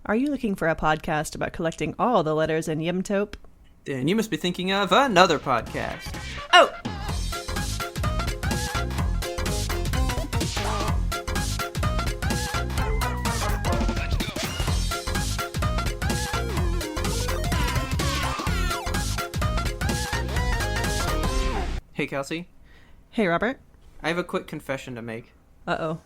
Are you looking for a podcast about collecting all the letters in Yimtope? Then you must be thinking of another podcast. Oh! Hey, Kelsey. Hey, Robert. I have a quick confession to make. Uh-oh.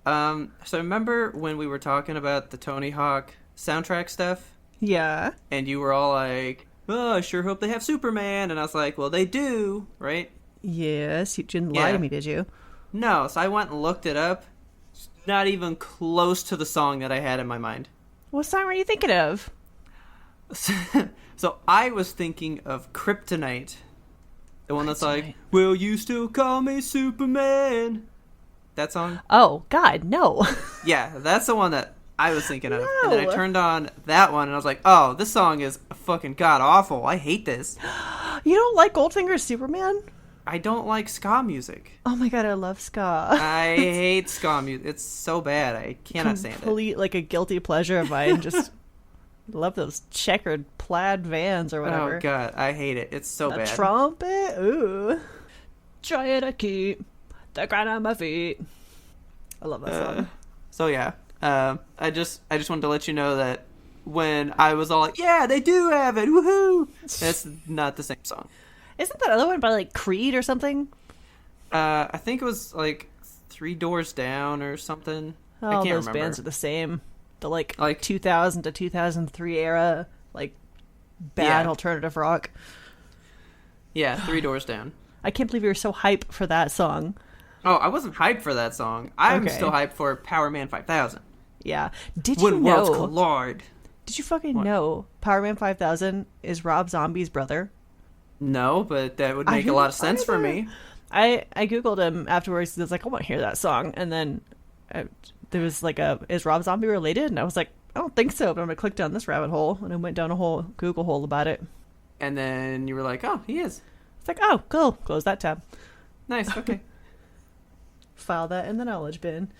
So remember when we were talking about the Tony Hawk soundtrack stuff? Yeah. And you were all like, oh, I sure hope they have Superman. And I was like, well, they do, right? Yes, you didn't lie to me, did you? No, so I went and looked it up. It's not even close to the song that I had in my mind. What song were you thinking of? So I was thinking of Kryptonite. The one that's like, will you still call me Superman? That song? Oh, God, no. Yeah, that's the one that I was thinking of. No. And then I turned on that one and I was like, oh, this song is fucking god-awful. I hate this. You don't like Goldfinger's Superman? I don't like ska music. Oh my God, I love ska. I hate ska music. It's so bad. I cannot stand it. Complete, like, a guilty pleasure of mine. Just love those checkered plaid Vans or whatever. Oh, God, I hate it. It's so bad. Trumpet? Ooh. Trying to keep the ground on my feet. I love that song. So, yeah. I just wanted to let you know that when I was all like, yeah, they do have it, woohoo! That's not the same song. Isn't that other one by, like, Creed or something? I think it was, like, Three Doors Down or something. Oh, I can't those remember. bands are the same. The, like 2000 2000 to 2003 era, like, bad alternative rock. Yeah, Three Doors Down. I can't believe you were so hype for that song. Oh, I wasn't hyped for that song. I'm Okay. still hyped for Power Man 5000. Yeah. Did When you worlds know... collide. Did you fucking What? know Power Man 5000 is Rob Zombie's brother? No, but that would I make a lot of didn't sense for either. me. I Googled him afterwards. I was like, I want to hear that song. And then there was like is Rob Zombie related? And I was like, I don't think so, but I'm going to click down this rabbit hole. And I went down a whole Google hole about it. And then you were like, oh, he is. It's like, oh, cool. Close that tab. Nice, okay. File that in the knowledge bin.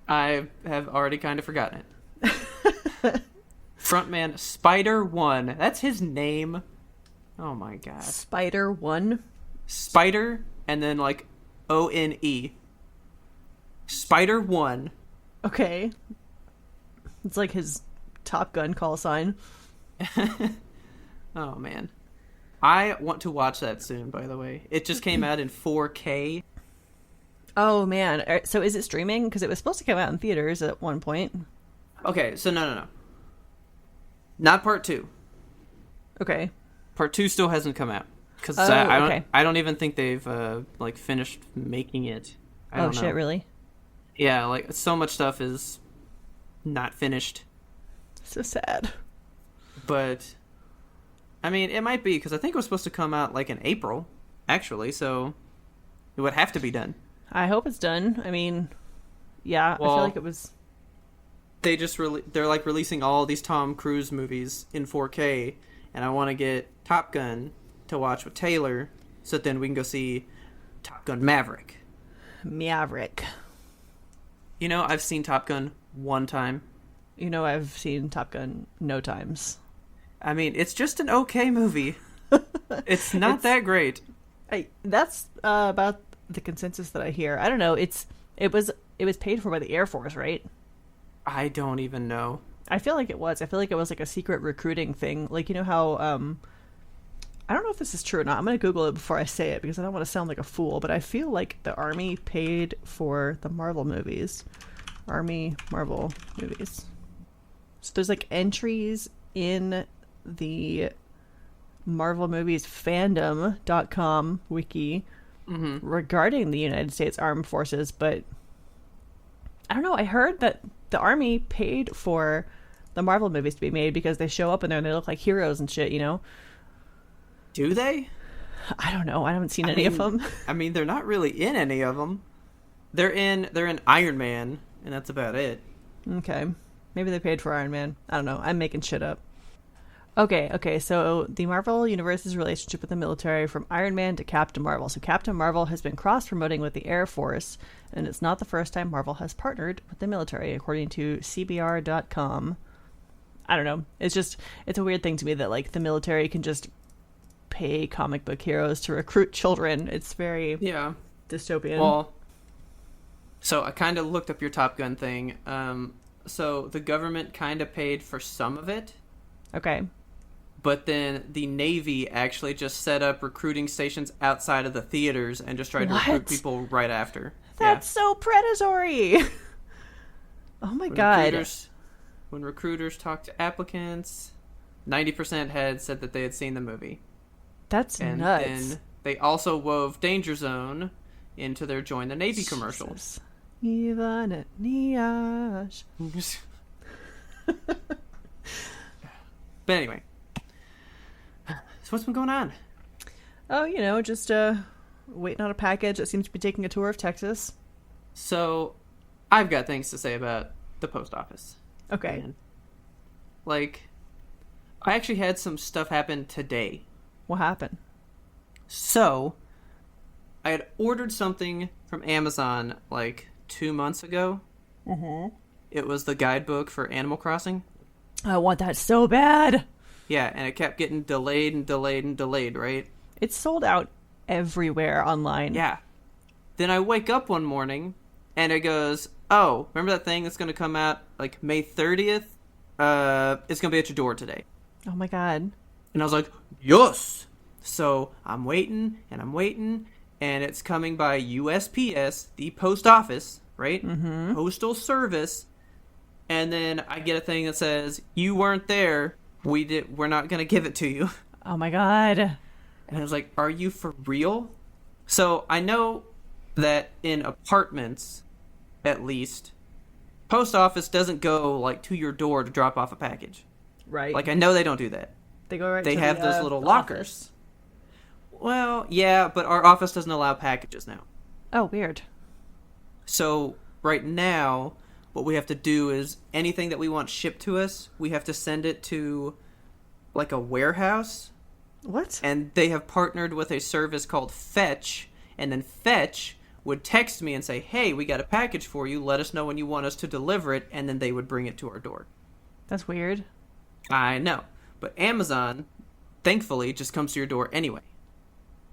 I have already kind of forgotten it. Frontman Spider-1. That's his name. Oh my god. Spider 1. Spider and then like O-N-E. Spider-1. Okay. It's like his Top Gun call sign. Oh man. I want to watch that soon, by the way. It just came out in 4K. Oh, man. So is it streaming? Because it was supposed to come out in theaters at one point. Okay, so no. Not part 2. Okay. Part 2 still hasn't come out. Because okay. I don't even think they've like finished making it. I don't know. Shit, really? Yeah, like so much stuff is not finished. So sad. But I mean, it might be because I think it was supposed to come out like in April, actually. So it would have to be done. I hope it's done. I mean, yeah, Well, I feel like it was... They're like releasing all these Tom Cruise movies in 4K, and I want to get Top Gun to watch with Taylor, so then we can go see Top Gun Maverick. Maverick. You know, I've seen Top Gun one time. You know, I've seen Top Gun no times. I mean, it's just an okay movie. It's not that great. That's about the consensus that I hear. I don't know. It was paid for by the Air Force, right? I don't even know. I feel like it was. I feel like it was like a secret recruiting thing. Like, you know how I don't know if this is true or not. I'm going to Google it before I say it because I don't want to sound like a fool, but I feel like the Army paid for the Marvel movies. Army Marvel movies. So there's like entries in the Marvel movies fandom.com wiki regarding the United States Armed Forces, but I don't know. I heard that the Army paid for the Marvel movies to be made because they show up in there and they look like heroes and shit, you know? Do they? I don't know. I haven't seen any of them. I mean, they're not really in any of them. They're in Iron Man, and that's about it. Okay. Maybe they paid for Iron Man. I don't know. I'm making shit up. Okay. So the Marvel Universe's relationship with the military from Iron Man to Captain Marvel. So Captain Marvel has been cross-promoting with the Air Force, and it's not the first time Marvel has partnered with the military, according to CBR.com. I don't know. It's a weird thing to me that, like, the military can just pay comic book heroes to recruit children. It's very dystopian. Well, so I kind of looked up your Top Gun thing. So the government kind of paid for some of it. Okay. But then the Navy actually just set up recruiting stations outside of the theaters and just tried to recruit people right after. That's so predatory. Oh my God. When recruiters talked to applicants, 90% had said that they had seen the movie. That's nuts. And then they also wove Danger Zone into their Join the Navy commercials. Even at Niage. But anyway. So what's been going on? Oh, just waiting on a package that seems to be taking a tour of Texas. So, I've got things to say about the post office. Okay. And, like, I actually had some stuff happen today. What happened? So, I had ordered something from Amazon, like, 2 months ago. Mm-hmm. It was the guidebook for Animal Crossing. I want that so bad. Yeah, and it kept getting delayed and delayed and delayed, right? It's sold out everywhere online. Yeah. Then I wake up one morning, and it goes, oh, remember that thing that's going to come out, like, May 30th? It's going to be at your door today. Oh, my God. And I was like, yes! So I'm waiting, and it's coming by USPS, the post office, right? Mm-hmm. Postal service. And then I get a thing that says, you weren't there. We're not going to give it to you. Oh, my God. And I was like, are you for real? So I know that in apartments, at least, post office doesn't go, like, to your door to drop off a package. Right. Like, I know they don't do that. They go right They to have the, those little the lockers. office. Well, yeah, but our office doesn't allow packages now. Oh, weird. So right now, what we have to do is anything that we want shipped to us, we have to send it to, like, a warehouse. What? And they have partnered with a service called Fetch, and then Fetch would text me and say, hey, we got a package for you, let us know when you want us to deliver it, and then they would bring it to our door. That's weird. I know. But Amazon, thankfully, just comes to your door anyway.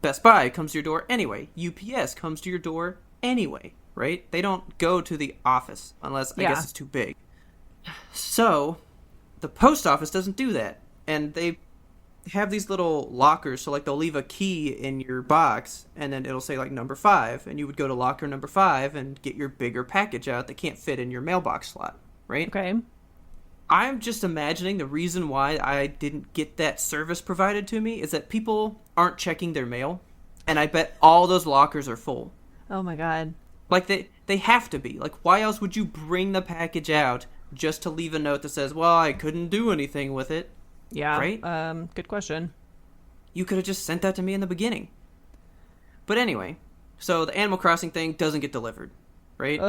Best Buy comes to your door anyway. UPS comes to your door anyway, right? They don't go to the office unless, I guess, it's too big. So, the post office doesn't do that. And they have these little lockers, so, like, they'll leave a key in your box, and then it'll say, like, number 5, and you would go to locker number 5 and get your bigger package out that can't fit in your mailbox slot, right? Okay. I'm just imagining the reason why I didn't get that service provided to me is that people aren't checking their mail, and I bet all those lockers are full. Oh, my God. Like, they have to be. Like, why else would you bring the package out just to leave a note that says, well, I couldn't do anything with it? Yeah. Right? Good question. You could have just sent that to me in the beginning. But anyway, so the Animal Crossing thing doesn't get delivered, right?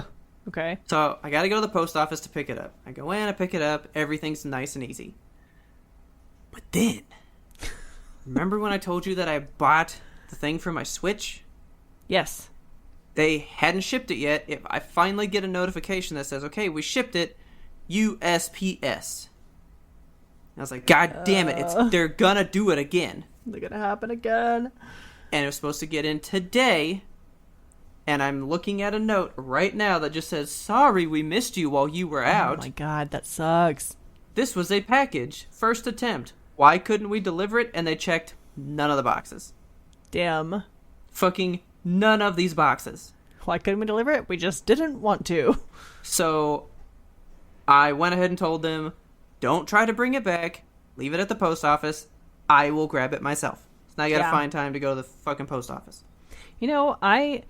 Okay. So I got to go to the post office to pick it up. I go in, I pick it up, everything's nice and easy. But then, remember when I told you that I bought the thing for my Switch? Yes. They hadn't shipped it yet. If I finally get a notification that says, okay, we shipped it, USPS. I was like, God damn it, they're gonna do it again. They're gonna happen again. And it was supposed to get in today, and I'm looking at a note right now that just says, sorry we missed you while you were out. Oh my God, that sucks. This was a package. First attempt. Why couldn't we deliver it? And they checked none of the boxes. Damn. Fucking none of these boxes. Why couldn't we deliver it? We just didn't want to. So I went ahead and told them, don't try to bring it back. Leave it at the post office. I will grab it myself. So now you gotta find time to go to the fucking post office. You know, I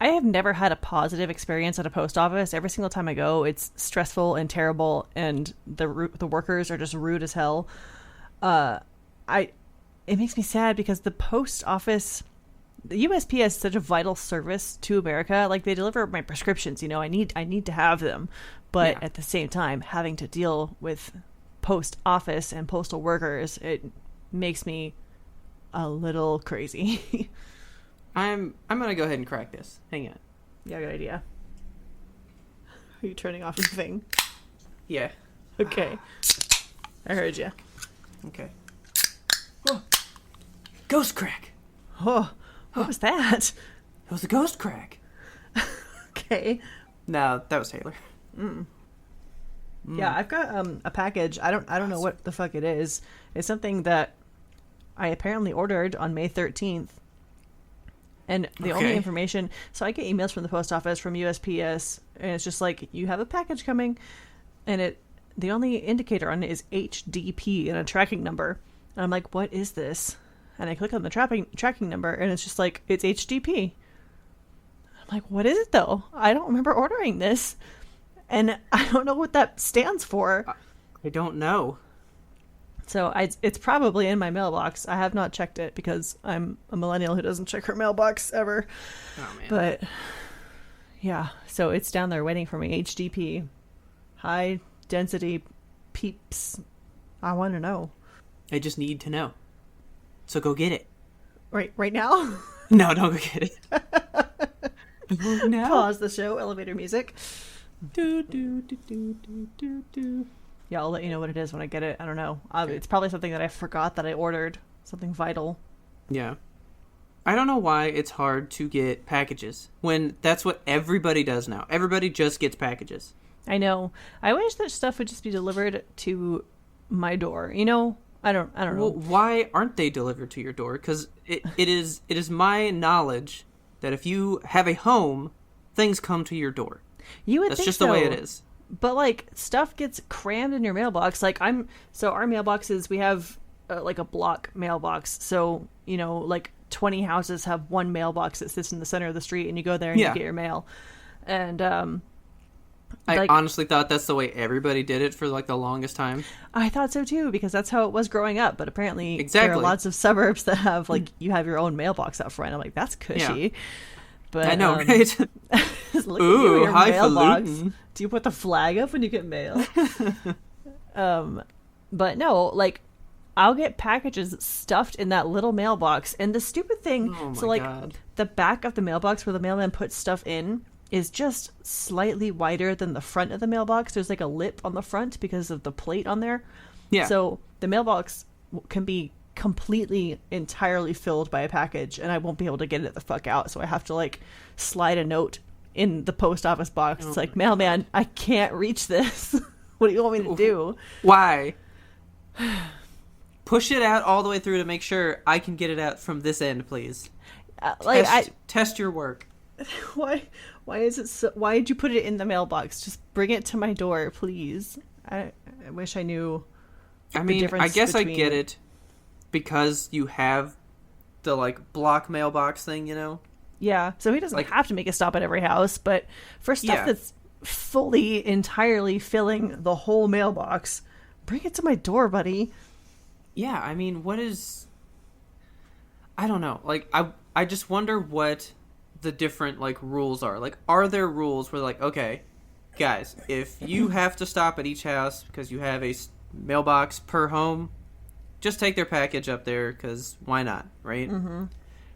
have never had a positive experience at a post office. Every single time I go, it's stressful and terrible, and the workers are just rude as hell. It makes me sad because the post office, the USPS is such a vital service to America. Like, they deliver my prescriptions, you know, I need to have them. But at the same time, having to deal with post office and postal workers, it makes me a little crazy. I'm gonna go ahead and crack this. Hang on. Yeah, good idea. Are you turning off your thing? Yeah. Okay. I heard you. Okay. Oh. Ghost crack. Oh, what was that? It was a ghost crack. Okay. No, that was Taylor. Yeah, I've got a package. I don't know what the fuck it is. It's something that I apparently ordered on May 13th. And the only information, so I get emails from the post office, from USPS, and it's just like, you have a package coming, and the only indicator on it is HDP and a tracking number. And I'm like, what is this? And I click on the tracking number, and it's just like, it's HDP. I'm like, what is it though? I don't remember ordering this. And I don't know what that stands for. I don't know. So it's probably in my mailbox. I have not checked it because I'm a millennial who doesn't check her mailbox ever. Oh, man. But yeah, so it's down there waiting for me. HDP, high density peeps. I want to know. I just need to know. So go get it. Right now? No, don't go get it. No. Pause the show. Elevator music. Do, do, do, do, do, do, do. Yeah, I'll let you know what it is when I get it. I don't know. It's probably something that I forgot that I ordered. Something vital. Yeah. I don't know why it's hard to get packages when that's what everybody does now. Everybody just gets packages. I know. I wish that stuff would just be delivered to my door. You know? I don't know. Well, why aren't they delivered to your door? Because it is my knowledge that if you have a home, things come to your door. You would That's think just so. the way it is. But like stuff gets crammed in your mailbox. Like our mailboxes, we have like a block mailbox. So, you know, like 20 houses have one mailbox that sits in the center of the street, and you go there and you get your mail. And I honestly thought that's the way everybody did it for like the longest time. I thought so too, because that's how it was growing up. But apparently there are lots of suburbs that have like you have your own mailbox out front. I'm like, that's cushy. Yeah. But I know, right? Look Ooh, at your mailbox. highfalutin. Do you put the flag up when you get mail? But no, like I'll get packages stuffed in that little mailbox, and the stupid thing. Oh my so like God. the back of the mailbox where the mailman puts stuff in is just slightly wider than the front of the mailbox. There's like a lip on the front because of the plate on there. Yeah. So the mailbox can be completely entirely filled by a package, and I won't be able to get it the fuck out, so I have to like slide a note in the post office box. It's like, mailman, I can't reach this. What do you want me to do? Why? Push it out all the way through to make sure I can get it out from this end, please. Test your work. Why is it so, why did you put it in the mailbox? Just bring it to my door, please. I wish I knew. I mean, I guess I get it because you have the like block mailbox thing, you know? Yeah, so he doesn't have to make a stop at every house, but for stuff that's fully, entirely filling the whole mailbox, bring it to my door, buddy. Yeah, I mean, I don't know. Like, I just wonder what the different, like, rules are. Like, are there rules where, like, okay, guys, if you have to stop at each house because you have a mailbox per home, just take their package up there, because why not, right? Mm-hmm.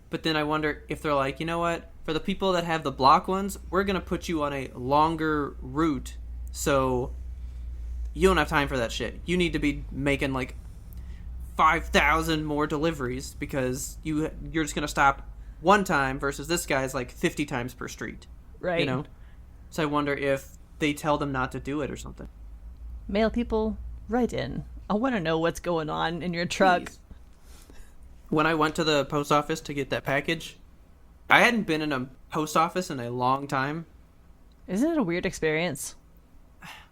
But then I wonder if they're like, you know what? For the people that have the block ones, we're going to put you on a longer route, so you don't have time for that shit. You need to be making, like, 5,000 more deliveries because you're just going to stop one time versus this guy's, like, 50 times per street. Right. You know? So I wonder if they tell them not to do it or something. Mail people, write in. I want to know what's going on in your truck. Please. When I went to the post office to get that package, I hadn't been in a post office in a long time. Isn't it a weird experience?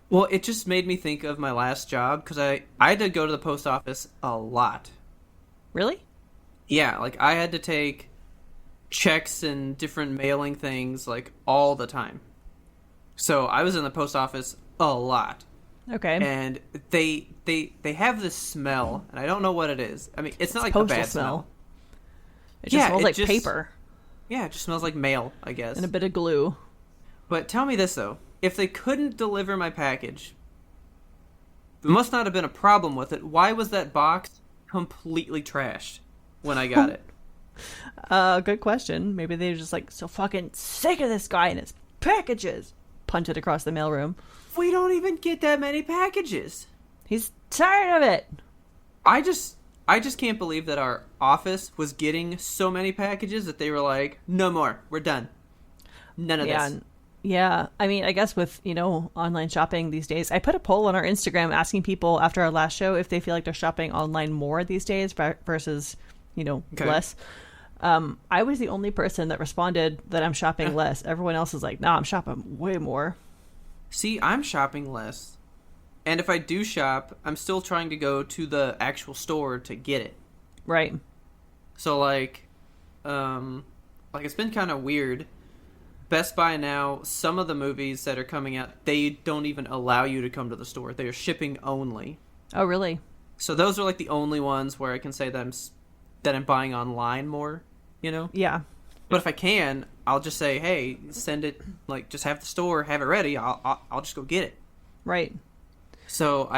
Well, it just made me think of my last job, because I had to go to the post office a lot. Really? Yeah, like I had to take checks and different mailing things like all the time. So I was in the post office a lot. Okay. And they have this smell, and I don't know what it is. I mean, it's not like a bad smell. It just smells like paper. Yeah, it just smells like mail, I guess. And a bit of glue. But tell me this, though. If they couldn't deliver my package, there must not have been a problem with it. Why was that box completely trashed when I got it? Good question. Maybe they're just like, so fucking sick of this guy and his packages. Punch it across the mailroom. We don't even get that many packages. He's tired of it. I just can't believe that our office was getting so many packages that they were like, no more. We're done. None of this. Yeah. I mean, I guess with, online shopping these days, I put a poll on our Instagram asking people after our last show if they feel like they're shopping online more these days versus, less. I was the only person that responded that I'm shopping less. Everyone else is like, nah, I'm shopping way more. See, I'm shopping less. And if I do shop, I'm still trying to go to the actual store to get it. Right. So, it's been kind of weird. Best Buy now, some of the movies that are coming out, they don't even allow you to come to the store. They are shipping only. Oh, really? So those are the only ones where I can say that I'm buying online more, Yeah. But if I can, I'll just say, hey, send it, just have the store, have it ready. I'll just go get it. Right. So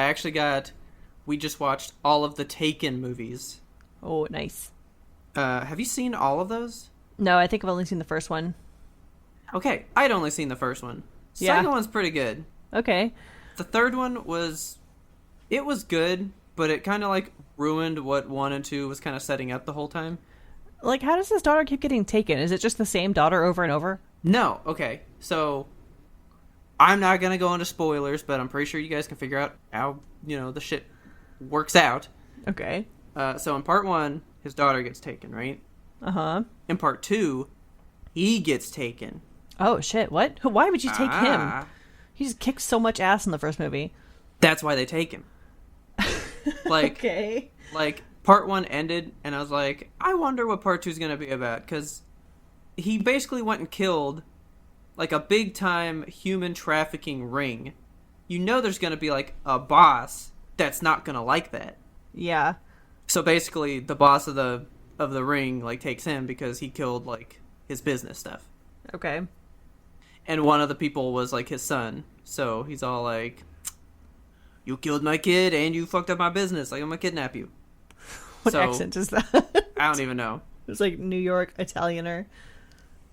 we just watched all of the Taken movies. Oh, nice. Have you seen all of those? No, I think I've only seen the first one. Okay, I'd only seen the first one. Yeah. Second one's pretty good. Okay. The third one was good, but it kind of ruined what 1 and 2 was kind of setting up the whole time. How does his daughter keep getting taken? Is it just the same daughter over and over? No. Okay, so I'm not going to go into spoilers, but I'm pretty sure you guys can figure out how, the shit works out. Okay. So in part 1, his daughter gets taken, right? Uh-huh. In part 2, he gets taken. Oh, shit. What? Why would you take him? He just kicked so much ass in the first movie. That's why they take him. Okay. Part 1 ended, and I was like, I wonder what part 2 is going to be about, because he basically went and killed, a big-time human trafficking ring. There's going to be, a boss that's not going to like that. Yeah. So basically, the boss of the ring, takes him because he killed, his business stuff. Okay. And one of the people was, his son. So he's all like, you killed my kid and you fucked up my business. I'm going to kidnap you. What accent is that? I don't even know. It's New York Italianer.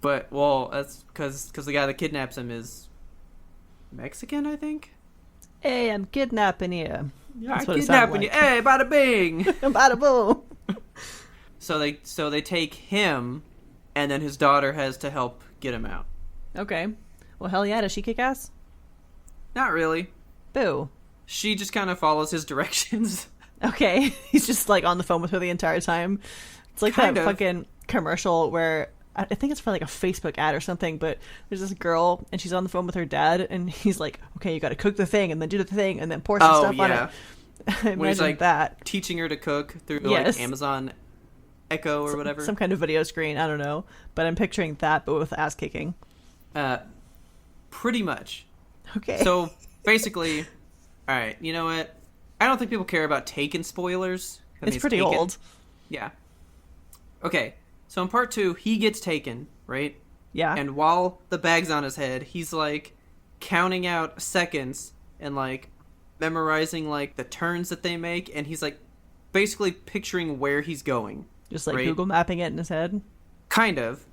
But, well, that's because the guy that kidnaps him is Mexican, I think? Hey, I'm kidnapping you. Yeah, I'm kidnapping you. Hey, bada bing. Bada boom. So they take him, and then his daughter has to help get him out. Okay. Well, hell yeah. Does she kick ass? Not really. Boo. She just kind of follows his directions. Okay. He's just on the phone with her the entire time. It's that fucking commercial where I think it's for a Facebook ad or something, but there's this girl and she's on the phone with her dad and he's like, okay, you got to cook the thing and then do the thing and then pour some stuff on it. When he's that. Teaching her to cook through Amazon Echo or whatever. Some kind of video screen. I don't know. But I'm picturing that, but with ass kicking. Pretty much. Okay. So basically, all right, you know what? I don't think people care about Taken spoilers. It's pretty old. Yeah. Okay. So in part 2, he gets taken, right? Yeah. And while the bag's on his head, he's counting out seconds and memorizing the turns that they make, and he's basically picturing where he's going. Just right? Google mapping it in his head? Kind of.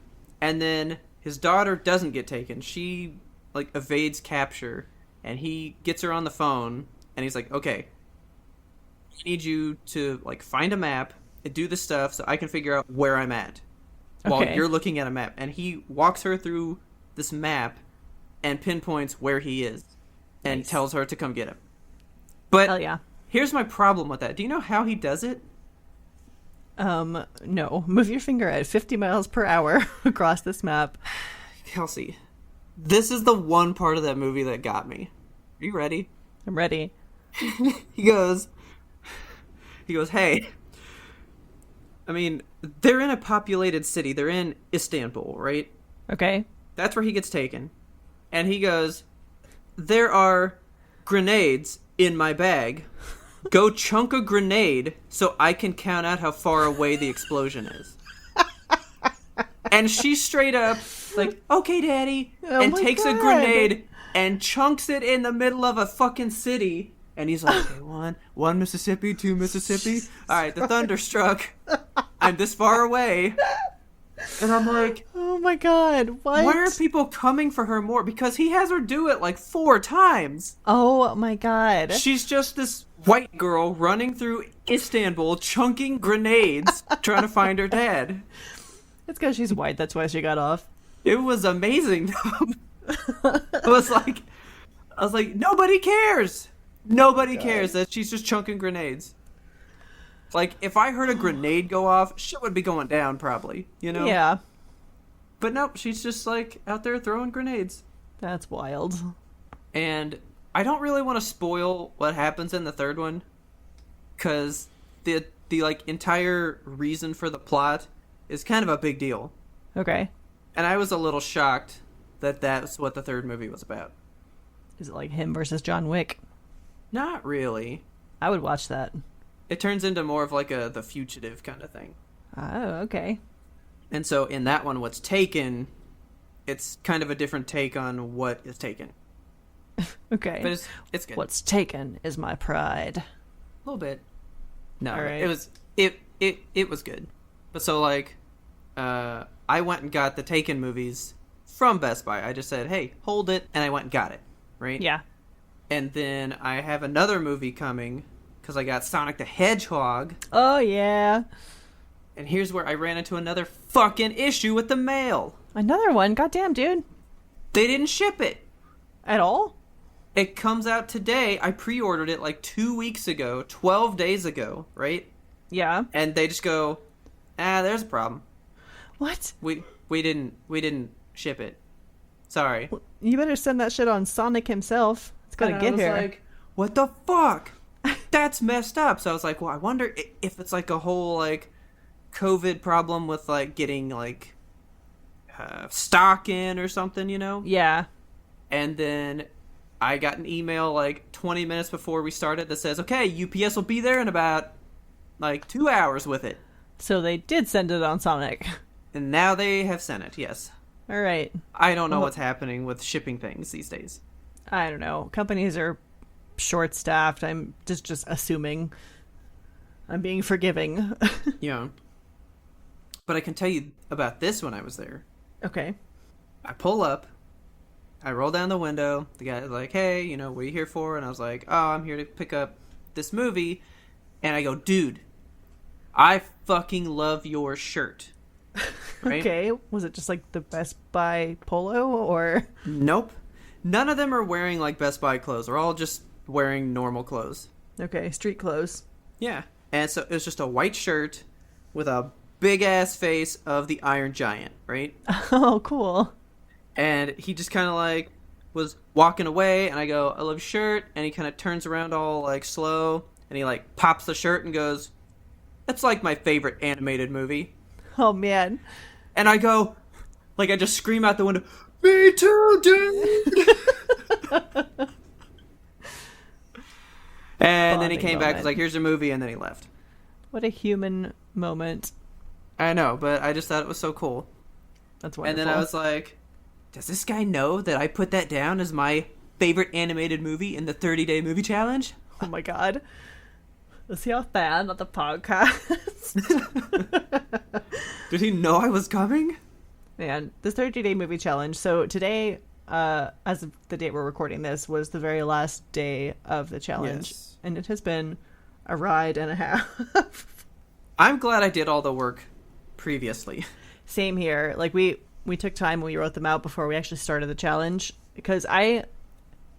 And then his daughter doesn't get taken. She evades capture, and he gets her on the phone, and he's like, okay, I need you to find a map and do this stuff so I can figure out where I'm at while you're looking at a map. And he walks her through this map and pinpoints where he is and tells her to come get him. But hell yeah. Here's my problem with that. Do you know how he does it? No. Move your finger at 50 miles per hour across this map. Kelsey, this is the one part of that movie that got me. Are you ready? I'm ready. He goes, hey, I mean, they're in a populated city. They're in Istanbul, right? Okay. That's where he gets taken. And he goes, there are grenades in my bag. Go chunk a grenade so I can count out how far away the explosion is. And she straight up, okay, Daddy, and takes a grenade and chunks it in the middle of a fucking city And he's like, okay, one Mississippi, two Mississippi. All right, the thunder struck. I'm this far away. And I'm like, oh my god, what? Why are people coming for her more? Because he has her do it like 4 times. Oh my god. She's just this white girl running through Istanbul, chunking grenades, trying to find her dad. It's because she's white, that's why she got off. It was amazing. I was like, nobody cares. Nobody cares that she's just chunking grenades. Like, if I heard a grenade go off, shit would be going down, probably, you know? Yeah. But nope, she's just, like, out there throwing grenades. That's wild. And I don't really want to spoil what happens in the third one, because the like, entire reason for the plot is kind of a big deal. Okay. And I was a little shocked that that's what the third movie was about. Is it like him versus John Wick? Not really. I would watch that. It turns into more of like The Fugitive kind of thing. Oh, okay. And so in that one, what's taken, it's kind of a different take on what is taken. Okay. But it's good. What's taken is my pride. A little bit. No, all right. it was good. But so like, I went and got the Taken movies from Best Buy. I just said, hey, hold it, and I went and got it, right? Yeah. And then I have another movie coming, because I got Sonic the Hedgehog. Oh, yeah. And here's where I ran into another fucking issue with the mail. Another one? Goddamn, dude. They didn't ship it. At all? It comes out today. I pre-ordered it like 2 weeks ago, 12 days ago, right? Yeah. And they just go, there's a problem. What? We didn't ship it. Sorry. Well, you better send that shit on Sonic himself. It's gotta get here. I was like, what the fuck? That's messed up. So I was like, well, I wonder if it's like a whole like COVID problem with like getting like stock in or something, you know? Yeah. And then I got an email like 20 minutes before we started that says, okay, UPS will be there in about like 2 hours with it. So they did send it on Sonic. And now they have sent it, yes. All right. I don't know what's happening with shipping things these days. I don't know. Companies are short-staffed. I'm just assuming. I'm being forgiving. Yeah. But I can tell you about this when I was there. Okay. I pull up. I roll down the window. The guy's like, hey, you know, what are you here for? And I was like, oh, I'm here to pick up this movie. And I go, dude, I fucking love your shirt. Right? Okay. Was it just like the Best Buy polo or? Nope. None of them are wearing like Best Buy clothes. They're all just wearing normal clothes. Okay, street clothes. Yeah. And so it was just a white shirt with a big ass face of the Iron Giant, right? Oh, cool. And he just kind of like was walking away, and I go, I love your shirt. And he kind of turns around all like slow, and he like pops the shirt and goes, that's like my favorite animated movie. Oh, man. And I go, like I just scream out the window, me too, dude! And then he came back, was like, here's your movie, and then he left. What a human moment. I know, but I just thought it was so cool. That's wonderful. And then I was like, does this guy know that I put that down as my favorite animated movie in the 30-day movie challenge? Oh my god. Is he a fan of the podcast? Did he know I was coming? Man, this 30-day movie challenge. So today, as of the date we're recording this, was the very last day of the challenge. Yes. And it has been a ride and a half. I'm glad I did all the work previously. Same here. Like, we took time when we wrote them out before we actually started the challenge. Because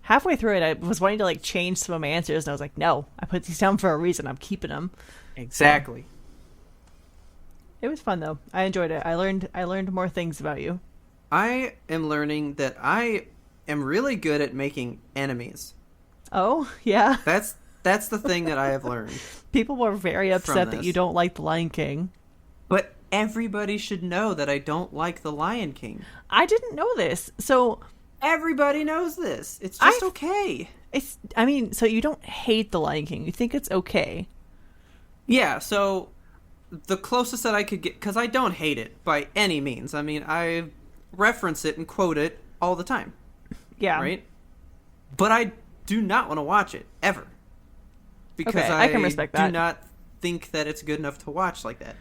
halfway through it, I was wanting to, like, change some of my answers. And I was like, no, I put these down for a reason. I'm keeping them. Exactly. So, it was fun, though. I enjoyed it. I learned more things about you. I am learning that I am really good at making enemies. Oh, yeah. That's the thing that I have learned. People were very upset that you don't like The Lion King. But everybody should know that I don't like The Lion King. I didn't know this. So everybody knows this. It's just okay. So you don't hate The Lion King. You think it's okay. Yeah, so the closest that I could get, because I don't hate it by any means. I mean, I reference it and quote it all the time. Yeah. Right? But I do not want to watch it, ever. because Okay, I can respect that. do not think that it's good enough to watch like that.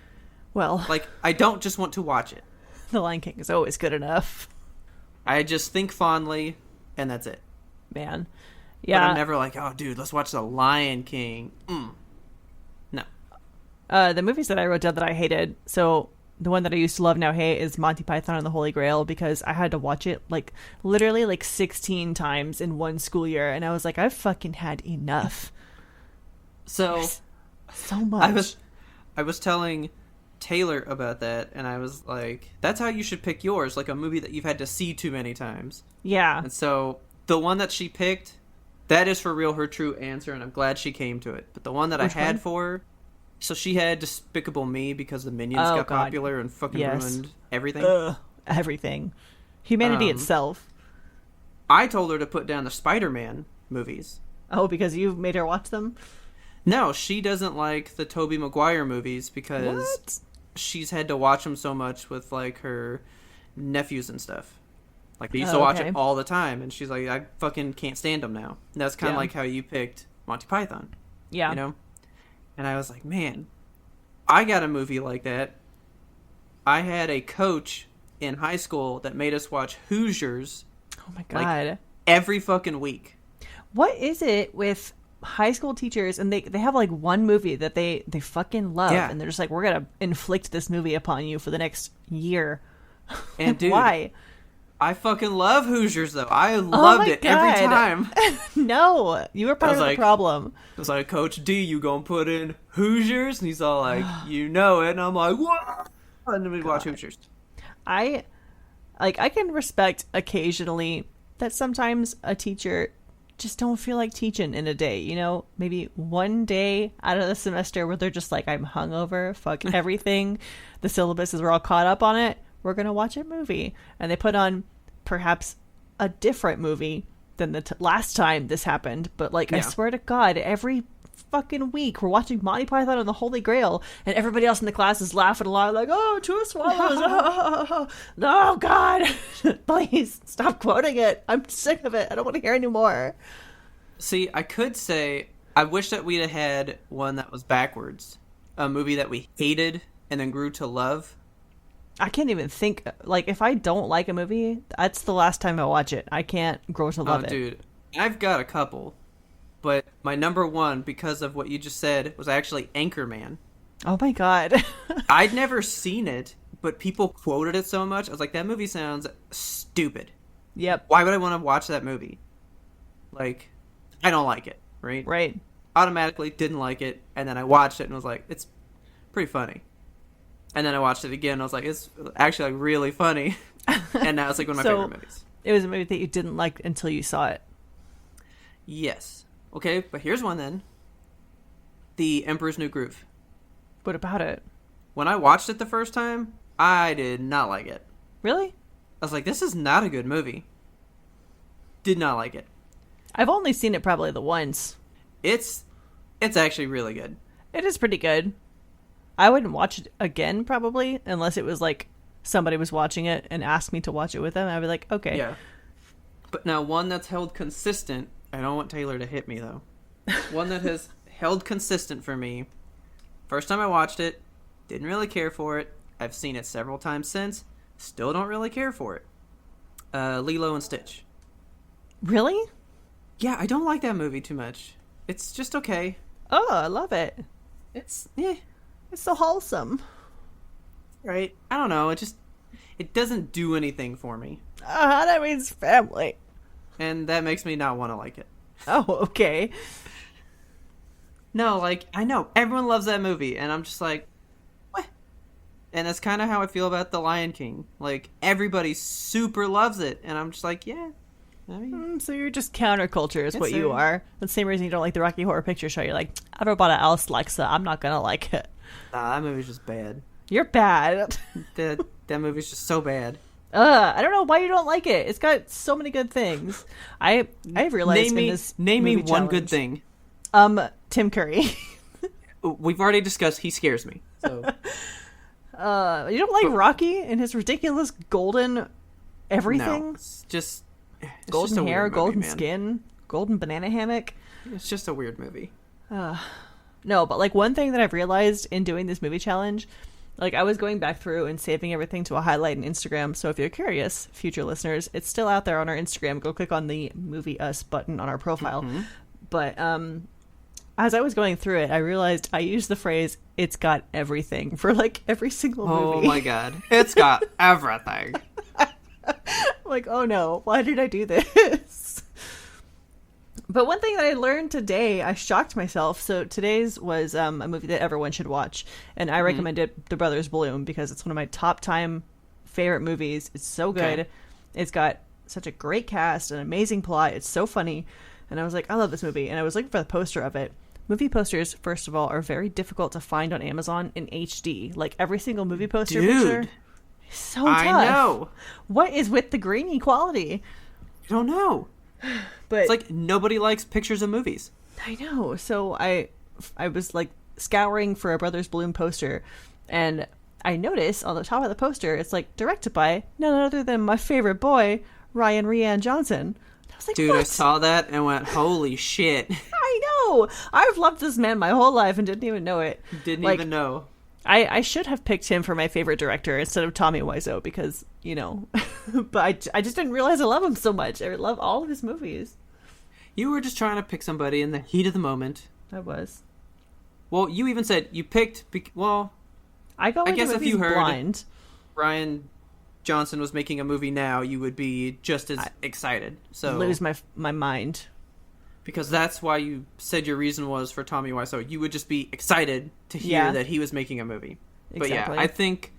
Well, Like, I don't just want to watch it. The Lion King is always good enough. I just think fondly, and that's it. Man. But Yeah. I'm never like, oh, dude, let's watch The Lion King. No. The movies that I wrote down that I hated, so the one that I used to love now hate is Monty Python and the Holy Grail, because I had to watch it like literally like 16 times in one school year, and I was like, I've fucking had enough. So So much. I was telling Taylor about that, and I was like, that's how you should pick yours, like a movie that you've had to see too many times. Yeah. And so the one that she picked, that is for real her true answer, and I'm glad she came to it. But the one that Which I had one? for her, so she had Despicable Me because the Minions Oh, got God. popular and fucking Yes. ruined everything. Ugh, everything. Humanity itself. I told her to put down the Spider-Man movies. Oh, because you made her watch them? No, she doesn't like the Tobey Maguire movies because What? she's had to watch them so much with like her nephews and stuff. Like they used to Oh, watch okay. it all the time, and she's like, I fucking can't stand them now. And that's kind of Yeah. like how you picked Monty Python, Yeah. you know? And I was like, man, I got a movie like that. I had a coach in high school that made us watch Hoosiers Oh my God. every fucking week. What is it with high school teachers, and they have like one movie that they fucking love, Yeah. and they're just like, we're gonna inflict this movie upon you for the next year. And dude, Why? I fucking love Hoosiers though. I loved it every God. time. No, you were part was of like- the problem. I was like, Coach D, you gonna put in Hoosiers? And he's all like, you know it. And I'm like, what? And then we watch Hoosiers. I can respect occasionally that sometimes a teacher just don't feel like teaching in a day, you know, maybe one day out of the semester where they're just like, I'm hungover, fuck everything, the syllabus is, we're all caught up on it, we're gonna watch a movie, and they put on perhaps a different movie than the last time this happened, but like, I Yeah. swear to God, every fucking week we're watching Monty Python and the Holy Grail, and everybody else in the class is laughing along like, oh, two swallows. No, God, please stop quoting it. I'm sick of it. I don't want to hear anymore. See, I could say, I wish that we'd have had one that was backwards. A movie that we hated and then grew to love. I can't even think, like, if I don't like a movie, that's the last time I watch it. I can't grow to love it. Dude, I've got a couple. But my number one, because of what you just said, was actually Anchorman. Oh my God. I'd never seen it, but people quoted it so much. I was like, that movie sounds stupid. Yep. Why would I want to watch that movie? Like, I don't like it, right? Right. Automatically didn't like it, and then I watched it and was like, it's pretty funny. And then I watched it again, and I was like, it's actually like really funny. And now it's like one of my favorite movies. It was a movie that you didn't like until you saw it. Yes. Okay, but here's one then. The Emperor's New Groove. What about it? When I watched it the first time, I did not like it. Really? I was like, this is not a good movie. Did not like it. I've only seen it probably the once. It's actually really good. It is pretty good. I wouldn't watch it again probably unless it was like somebody was watching it and asked me to watch it with them. I'd be like, okay. Yeah. But now one that's held consistent, I don't want Taylor to hit me though. One that has held consistent for me. First time I watched it, didn't really care for it. I've seen it several times since, still don't really care for it. Lilo and Stitch. Really? Yeah, I don't like that movie too much. It's just okay. Oh, I love it. It's It's so wholesome. right. I don't know. It doesn't do anything for me, That means family. and that makes me not want to like it. Oh, okay. No, like I know everyone loves that movie, and I'm just like, what? And that's kind of how I feel about The Lion King. Like everybody super loves it, and I'm just like, yeah. I mean, So you're just counterculture is what Yes, you sir. are. The same reason you don't like the Rocky Horror Picture Show. You're like, everybody else likes it. I'm not going to like it. nah, that movie's just bad. You're bad. That movie's just so bad. I don't know why you don't like it. It's got so many good things. I've realized Name me, in this name me movie one good challenge- thing. Tim Curry. We've already discussed he scares me. So You don't like Rocky and his ridiculous golden everything? no, it's just Golden a hair, weird movie, golden man. skin, golden banana hammock. It's just a weird movie. No, but like one thing that I've realized in doing this movie challenge, like I was going back through and saving everything to a highlight in Instagram. So if you're curious, future listeners, it's still out there on our Instagram. Go click on the Movie Us button on our profile. Mm-hmm. But as I was going through it, I realized I used the phrase, "It's got everything" for like every single movie. Oh my god. It's got everything. Like, oh no, why did I do this? But one thing that I learned today, I shocked myself. So today's was a movie that everyone should watch. And I recommended The Brothers Bloom because it's one of my top time favorite movies. It's so good. Okay. It's got such a great cast, an amazing plot. It's so funny. And I was like, I love this movie. And I was looking for the poster of it. Movie posters, first of all, are very difficult to find on Amazon in HD. Like every single movie poster picture is so tough. I know. What is with the grainy quality? I don't know. But it's like nobody likes pictures of movies. I know. So I was like scouring for a Brothers Bloom poster, and I noticed on the top of the poster it's like directed by none other than my favorite boy, Ryan Rian Johnson. I was like, dude, what? I saw that and went, holy shit. I know. I've loved this man my whole life and didn't even know it. Didn't even know. I should have picked him for my favorite director instead of Tommy Wiseau because, you know, but I just didn't realize I love him so much. I love all of his movies. You were just trying to pick somebody in the heat of the moment. I was. Well, you even said you picked, I guess if you heard blind. Ryan Johnson was making a movie now, you would be just as excited. So lose my mind. Because that's why you said your reason was for Tommy Wiseau. You would just be excited to hear that he was making a movie. Exactly. But yeah, I think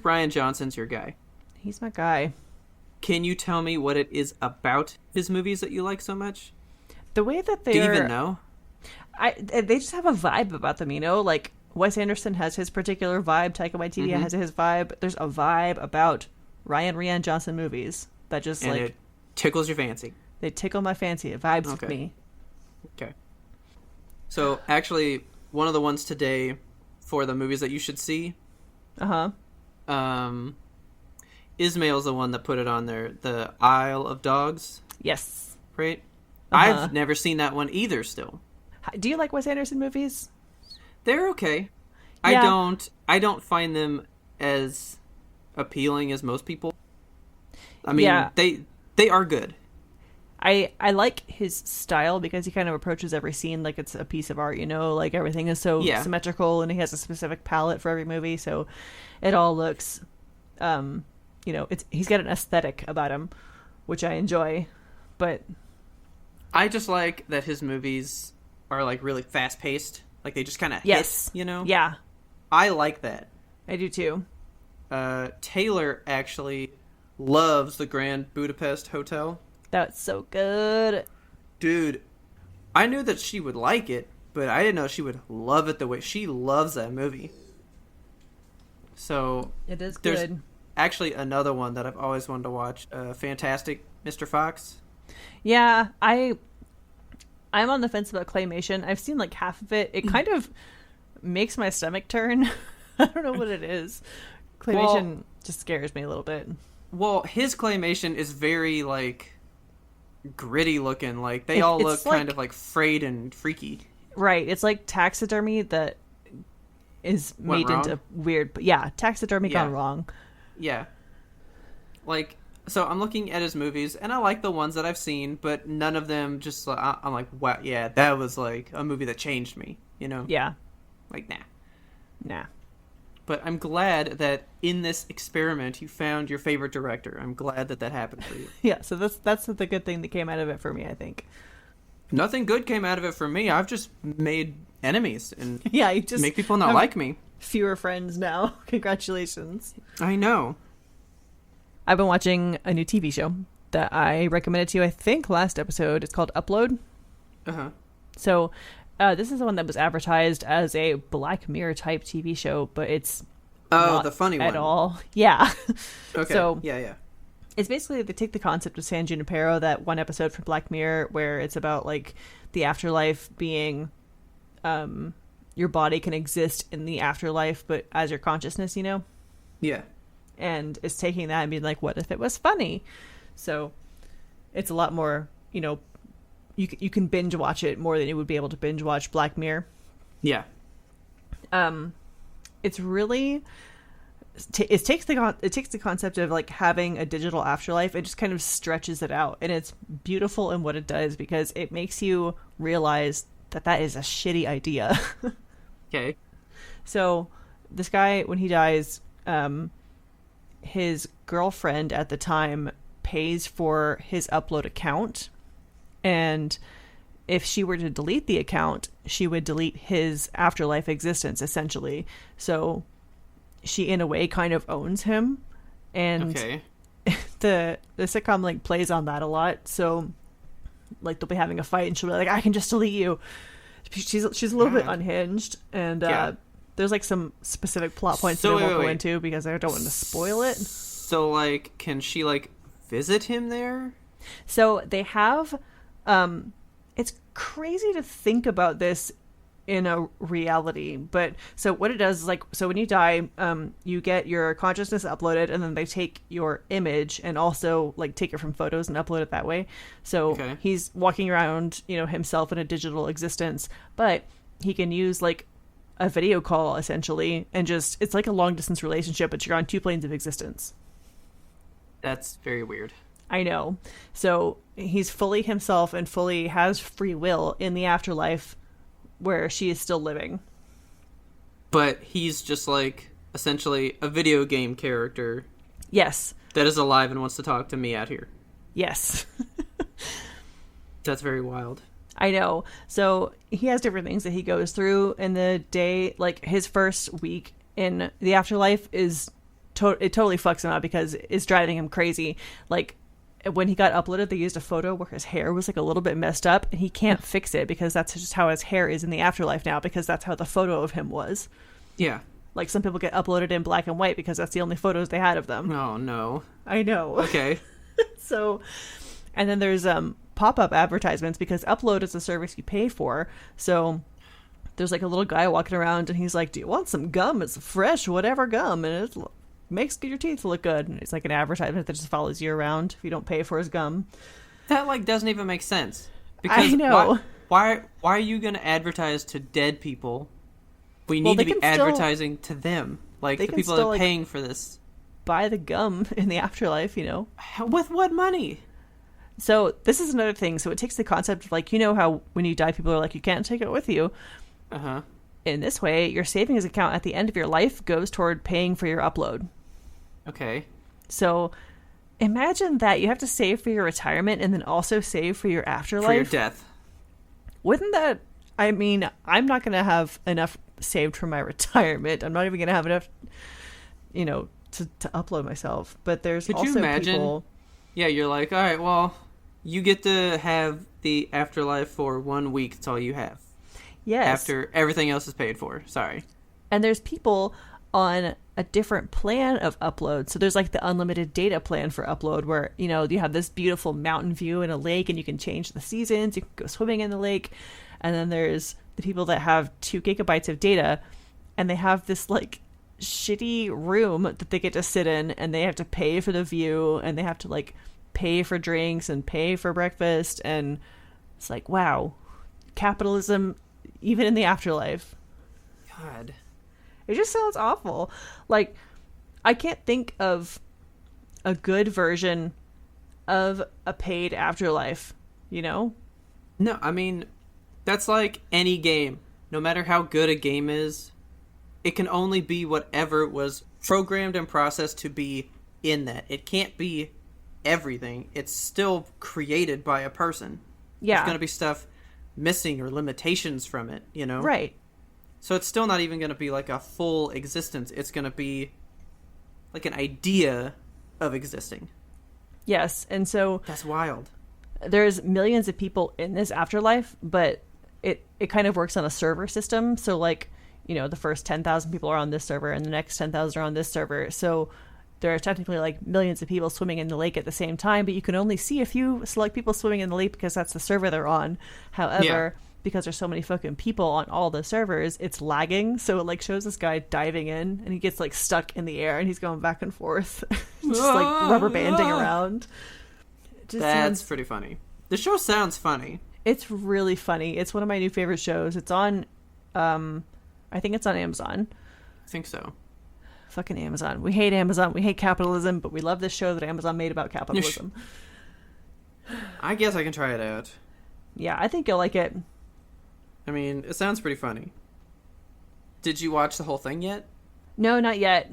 Ryan Johnson's your guy. He's my guy. Can you tell me what it is about his movies that you like so much? The way that they Do you even know? They just have a vibe about them, you know? Like, Wes Anderson has his particular vibe. Taika Waititi has his vibe. There's a vibe about Ryan Rian Johnson movies that just, and it tickles your fancy. They tickle my fancy. It vibes with me. Okay. So, actually, one of the ones today for the movies that you should see. Ismail's the one that put it on there. The Isle of Dogs. Yes. Right? I've never seen that one either still. Do you like Wes Anderson movies? They're okay. Yeah. I don't find them as appealing as most people. I mean, they are good. I like his style because he kind of approaches every scene like it's a piece of art, you know, like everything is so symmetrical and he has a specific palette for every movie, so it all looks you know, he's got an aesthetic about him, which I enjoy, but I just like that his movies are like really fast paced, like they just kind of hit, you know? Yeah. I like that. I do too. Taylor actually loves the Grand Budapest Hotel. That's so good. Dude, I knew that she would like it, but I didn't know she would love it the way she loves that movie. So it is there's good. Actually another one that I've always wanted to watch, Fantastic Mr. Fox. Yeah, I'm on the fence about Claymation. I've seen like half of it. It kind of makes my stomach turn. I don't know what it is. Claymation just scares me a little bit. Well, his Claymation is very like gritty looking. Like they all look kind of like frayed and freaky. Right. It's like taxidermy that is made into weird. But yeah, taxidermy gone wrong. Yeah. Like, so I'm looking at his movies, and I like the ones that I've seen, but none of them just, I'm like, wow, yeah, that was like a movie that changed me, you know? Yeah. Like, Nah. But I'm glad that in this experiment you found your favorite director. I'm glad that happened for you. Yeah, so that's the good thing that came out of it for me, I think. Nothing good came out of it for me. I've just made enemies and you just make people not like me. Fewer friends now. Congratulations. I know. I've been watching a new TV show that I recommended to you, I think, last episode. It's called Upload. So this is the one that was advertised as a Black Mirror type TV show, but it's not the funny one at all. Yeah. Okay. So yeah. It's basically they take the concept of San Junipero, that one episode from Black Mirror where it's about like the afterlife being your body can exist in the afterlife but as your consciousness, you know? Yeah. And it's taking that and being like, what if it was funny? So it's a lot more, you know, you can binge watch it more than you would be able to binge watch Black Mirror. Yeah. It's really it takes the concept of like having a digital afterlife. It just kind of stretches it out, and it's beautiful in what it does because it makes you realize that is a shitty idea. Okay. So this guy, when he dies, his girlfriend at the time pays for his upload account, and if she were to delete the account, she would delete his afterlife existence, essentially. So she, in a way, kind of owns him. And okay. the sitcom like plays on that a lot. So like they'll be having a fight and she'll be like, I can just delete you. She's a little bit unhinged, and there's like some specific plot points that I won't go into because I don't want to spoil it. So like, can she like visit him there? So they have it's crazy to think about this in a reality, but so what it does is like, so when you die, you get your consciousness uploaded, and then they take your image and also like take it from photos and upload it that way. So he's walking around, you know, himself in a digital existence, but he can use like a video call essentially, and just, it's like a long distance relationship, but you're on two planes of existence. That's very weird. I know. So he's fully himself and fully has free will in the afterlife where she is still living. But he's just like essentially a video game character. Yes. That is alive and wants to talk to me out here. Yes. That's very wild. I know. So he has different things that he goes through in the day. Like his first week in the afterlife is it totally fucks him up because it's driving him crazy. Like when he got uploaded, they used a photo where his hair was like a little bit messed up, and he can't fix it because that's just how his hair is in the afterlife now, because that's how the photo of him was. Yeah. Like some people get uploaded in black and white because that's the only photos they had of them. Oh no. I know. Okay. So, and then there's pop-up advertisements because Upload is a service you pay for. So there's like a little guy walking around and he's like, do you want some gum? It's fresh, whatever gum. And it makes your teeth look good. And it's like an advertisement that just follows you around if you don't pay for his gum. That like doesn't even make sense. Because I know. Why are you going to advertise to dead people? We need to be advertising to them. Like the people that are paying for this. Buy the gum in the afterlife, you know. With what money? So this is another thing. So it takes the concept of like, you know how when you die, people are like, you can't take it with you. Uh-huh. In this way, your savings account at the end of your life goes toward paying for your upload. Okay. So imagine that you have to save for your retirement and then also save for your afterlife. For your death. Wouldn't that, I mean, I'm not going to have enough saved for my retirement. I'm not even going to have enough, you know, to upload myself. But there's Could also you imagine? people... Yeah, you're like, all right, well, you get to have the afterlife for 1 week. That's all you have. Yes. After everything else is paid for. Sorry. And there's people on a different plan of upload. So there's like the unlimited data plan for upload where, you know, you have this beautiful mountain view in a lake and you can change the seasons. You can go swimming in the lake. And then there's the people that have 2 gigabytes of data and they have this like shitty room that they get to sit in, and they have to pay for the view, and they have to like pay for drinks and pay for breakfast, and it's like, wow, capitalism even in the afterlife. God, it just sounds awful. Like, I can't think of a good version of a paid afterlife, you know? No, I mean, that's like any game. No matter how good a game is, it can only be whatever was programmed and processed to be in that. It can't be everything. It's still created by a person. Yeah. There's going to be stuff missing or limitations from it, you know? Right. So it's still not even going to be like a full existence. It's going to be like an idea of existing. Yes, and so... That's wild. There's millions of people in this afterlife, but it kind of works on a server system. So, like, you know, the first 10,000 people are on this server and the next 10,000 are on this server. So there are technically like millions of people swimming in the lake at the same time, but you can only see a few select people swimming in the lake because that's the server they're on. However, because there's so many fucking people on all the servers, it's lagging. So it like shows this guy diving in and he gets like stuck in the air and he's going back and forth, just like rubber banding around. That's pretty funny. The show sounds funny. It's really funny. It's one of my new favorite shows. It's on, I think it's on Amazon. I think so. Fucking Amazon. We hate Amazon. We hate capitalism, but we love this show that Amazon made about capitalism. I guess I can try it out. Yeah, I think you'll like it. I mean, it sounds pretty funny. Did you watch the whole thing yet? No, not yet.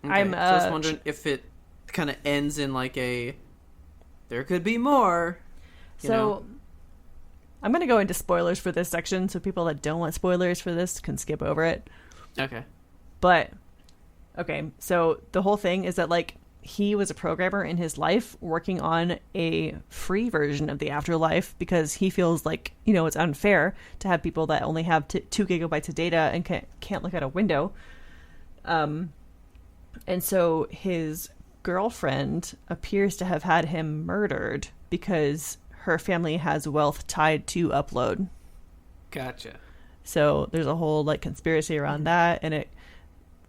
Okay. So I was wondering if it kind of ends in like a, there could be more. You know? I'm going to go into spoilers for this section, so people that don't want spoilers for this can skip over it. Okay. But, okay, so the whole thing is that, like, he was a programmer in his life working on a free version of the afterlife because he feels like, you know, it's unfair to have people that only have 2 gigabytes of data and can't look out a window. And so his girlfriend appears to have had him murdered because her family has wealth tied to upload. Gotcha. So there's a whole like conspiracy around that, and it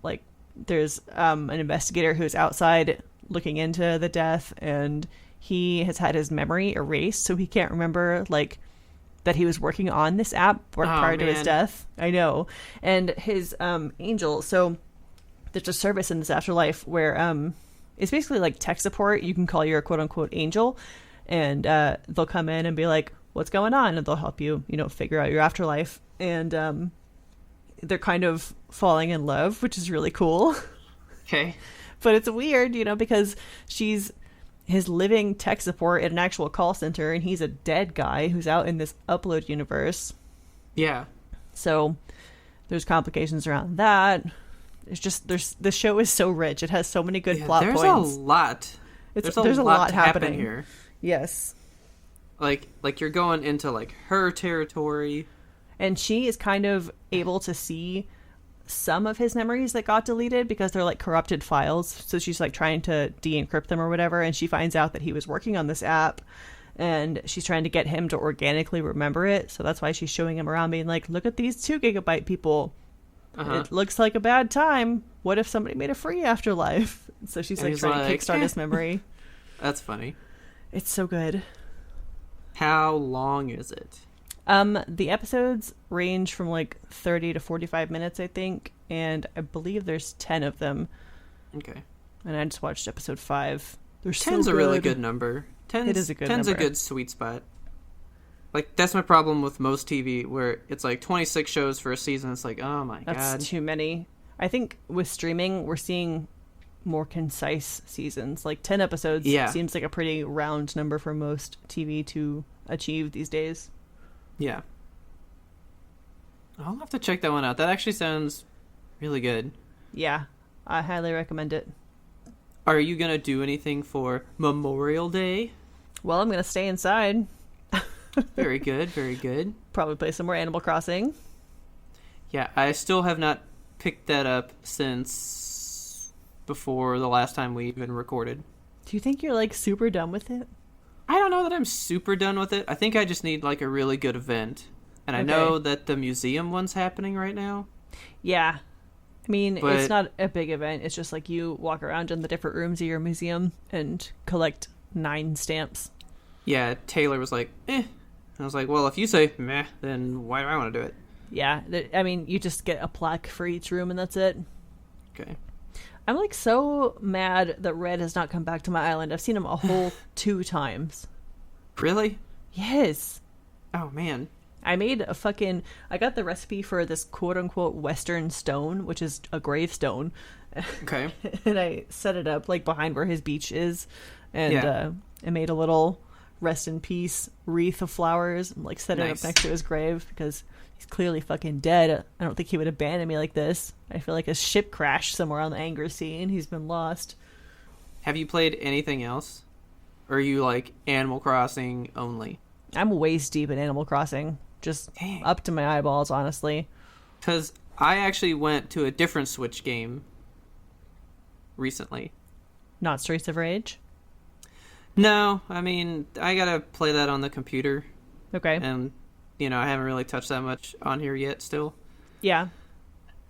like there's an investigator who's outside looking into the death, and he has had his memory erased, so he can't remember like that he was working on this app prior to his death. I know. And his angel, so there's a service in this afterlife where it's basically like tech support. You can call your quote unquote angel, and they'll come in and be like, what's going on? And they'll help you, you know, figure out your afterlife. And they're kind of falling in love, which is really cool. Okay. But it's weird, you know, because she's his living tech support at an actual call center, and he's a dead guy who's out in this upload universe. Yeah. So there's complications around that. It's just, the show is so rich. It has so many good plot points. There's a lot. There's a lot happening here. Yes. Like you're going into like her territory. And she is kind of able to see some of his memories that got deleted because they're like corrupted files. So she's like trying to de-encrypt them or whatever. And she finds out that he was working on this app, and she's trying to get him to organically remember it. So that's why she's showing him around being like, look at these 2 gigabyte people. It looks like a bad time. What if somebody made a free afterlife? So she's like trying to kickstart his memory. That's funny. It's so good. How long is it? The episodes range from like 30 to 45 minutes, I think, and I believe there's 10 of them. Okay. And I just watched episode 5. There's 10's a really good number. It is a good number. 10's a good sweet spot. Like, that's my problem with most TV, where it's like 26 shows for a season. It's like, oh my God. That's too many. I think with streaming, we're seeing more concise seasons. Like 10 episodes seems like a pretty round number for most TV to achieve these days. Yeah. I'll have to check that one out. That actually sounds really good. Yeah, I highly recommend it. Are you going to do anything for Memorial Day? Well, I'm going to stay inside. Very good, very good. Probably play some more Animal Crossing. Yeah, I still have not picked that up since before the last time we even recorded. Do you think you're like super done with it? I don't know that I'm super done with it. I think I just need like a really good event. And I know that the museum one's happening right now. Yeah. I mean, it's not a big event. It's just like you walk around in the different rooms of your museum and collect 9 stamps. Yeah, Taylor was like, eh. I was like, well, if you say meh, then why do I want to do it? Yeah, I mean, you just get a plaque for each room and that's it. Okay. I'm like so mad that Red has not come back to my island. I've seen him a whole 2 times. Really? Yes. Oh, man. I got the recipe for this quote-unquote Western stone, which is a gravestone. Okay. And I set it up like behind where his beach is. And I made a little rest in peace wreath of flowers and like set it up next to his grave because he's clearly fucking dead. I don't think he would abandon me like this. I feel like a ship crashed somewhere on the Anger Sea and he's been lost. Have you played anything else? Or are you like Animal Crossing only? I'm waist deep in Animal Crossing. Just up to my eyeballs, honestly. Because I actually went to a different Switch game recently. Not Streets of Rage? No, I mean, I gotta play that on the computer. Okay. And, you know, I haven't really touched that much on here yet still. Yeah.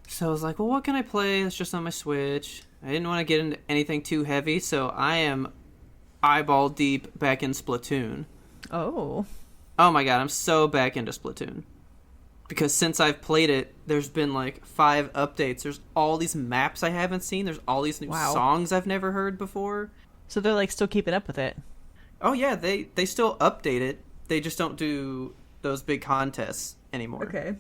So I was like, well, what can I play? It's just on my Switch. I didn't want to get into anything too heavy, so I am eyeball deep back in Splatoon. Oh. Oh my god, I'm so back into Splatoon. Because since I've played it, there's been like 5 updates. There's all these maps I haven't seen. There's all these new songs I've never heard before. So they're like still keeping up with it. Oh yeah, they still update it. They just don't do those big contests anymore. Okay.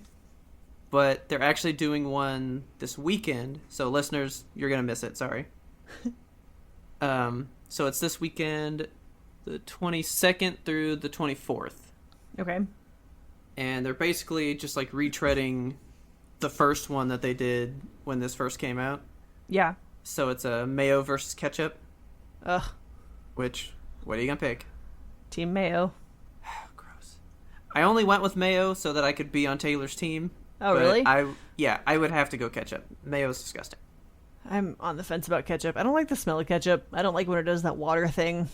But they're actually doing one this weekend. So listeners, you're going to miss it. Sorry. So it's this weekend, the 22nd through the 24th. Okay. And they're basically just like retreading the first one that they did when this first came out. Yeah. So it's a mayo versus ketchup. Ugh. Which, what are you going to pick? Team Mayo. Gross. I only went with mayo so that I could be on Taylor's team. Oh, really? I would have to go ketchup. Mayo is disgusting. I'm on the fence about ketchup. I don't like the smell of ketchup. I don't like when it does that water thing.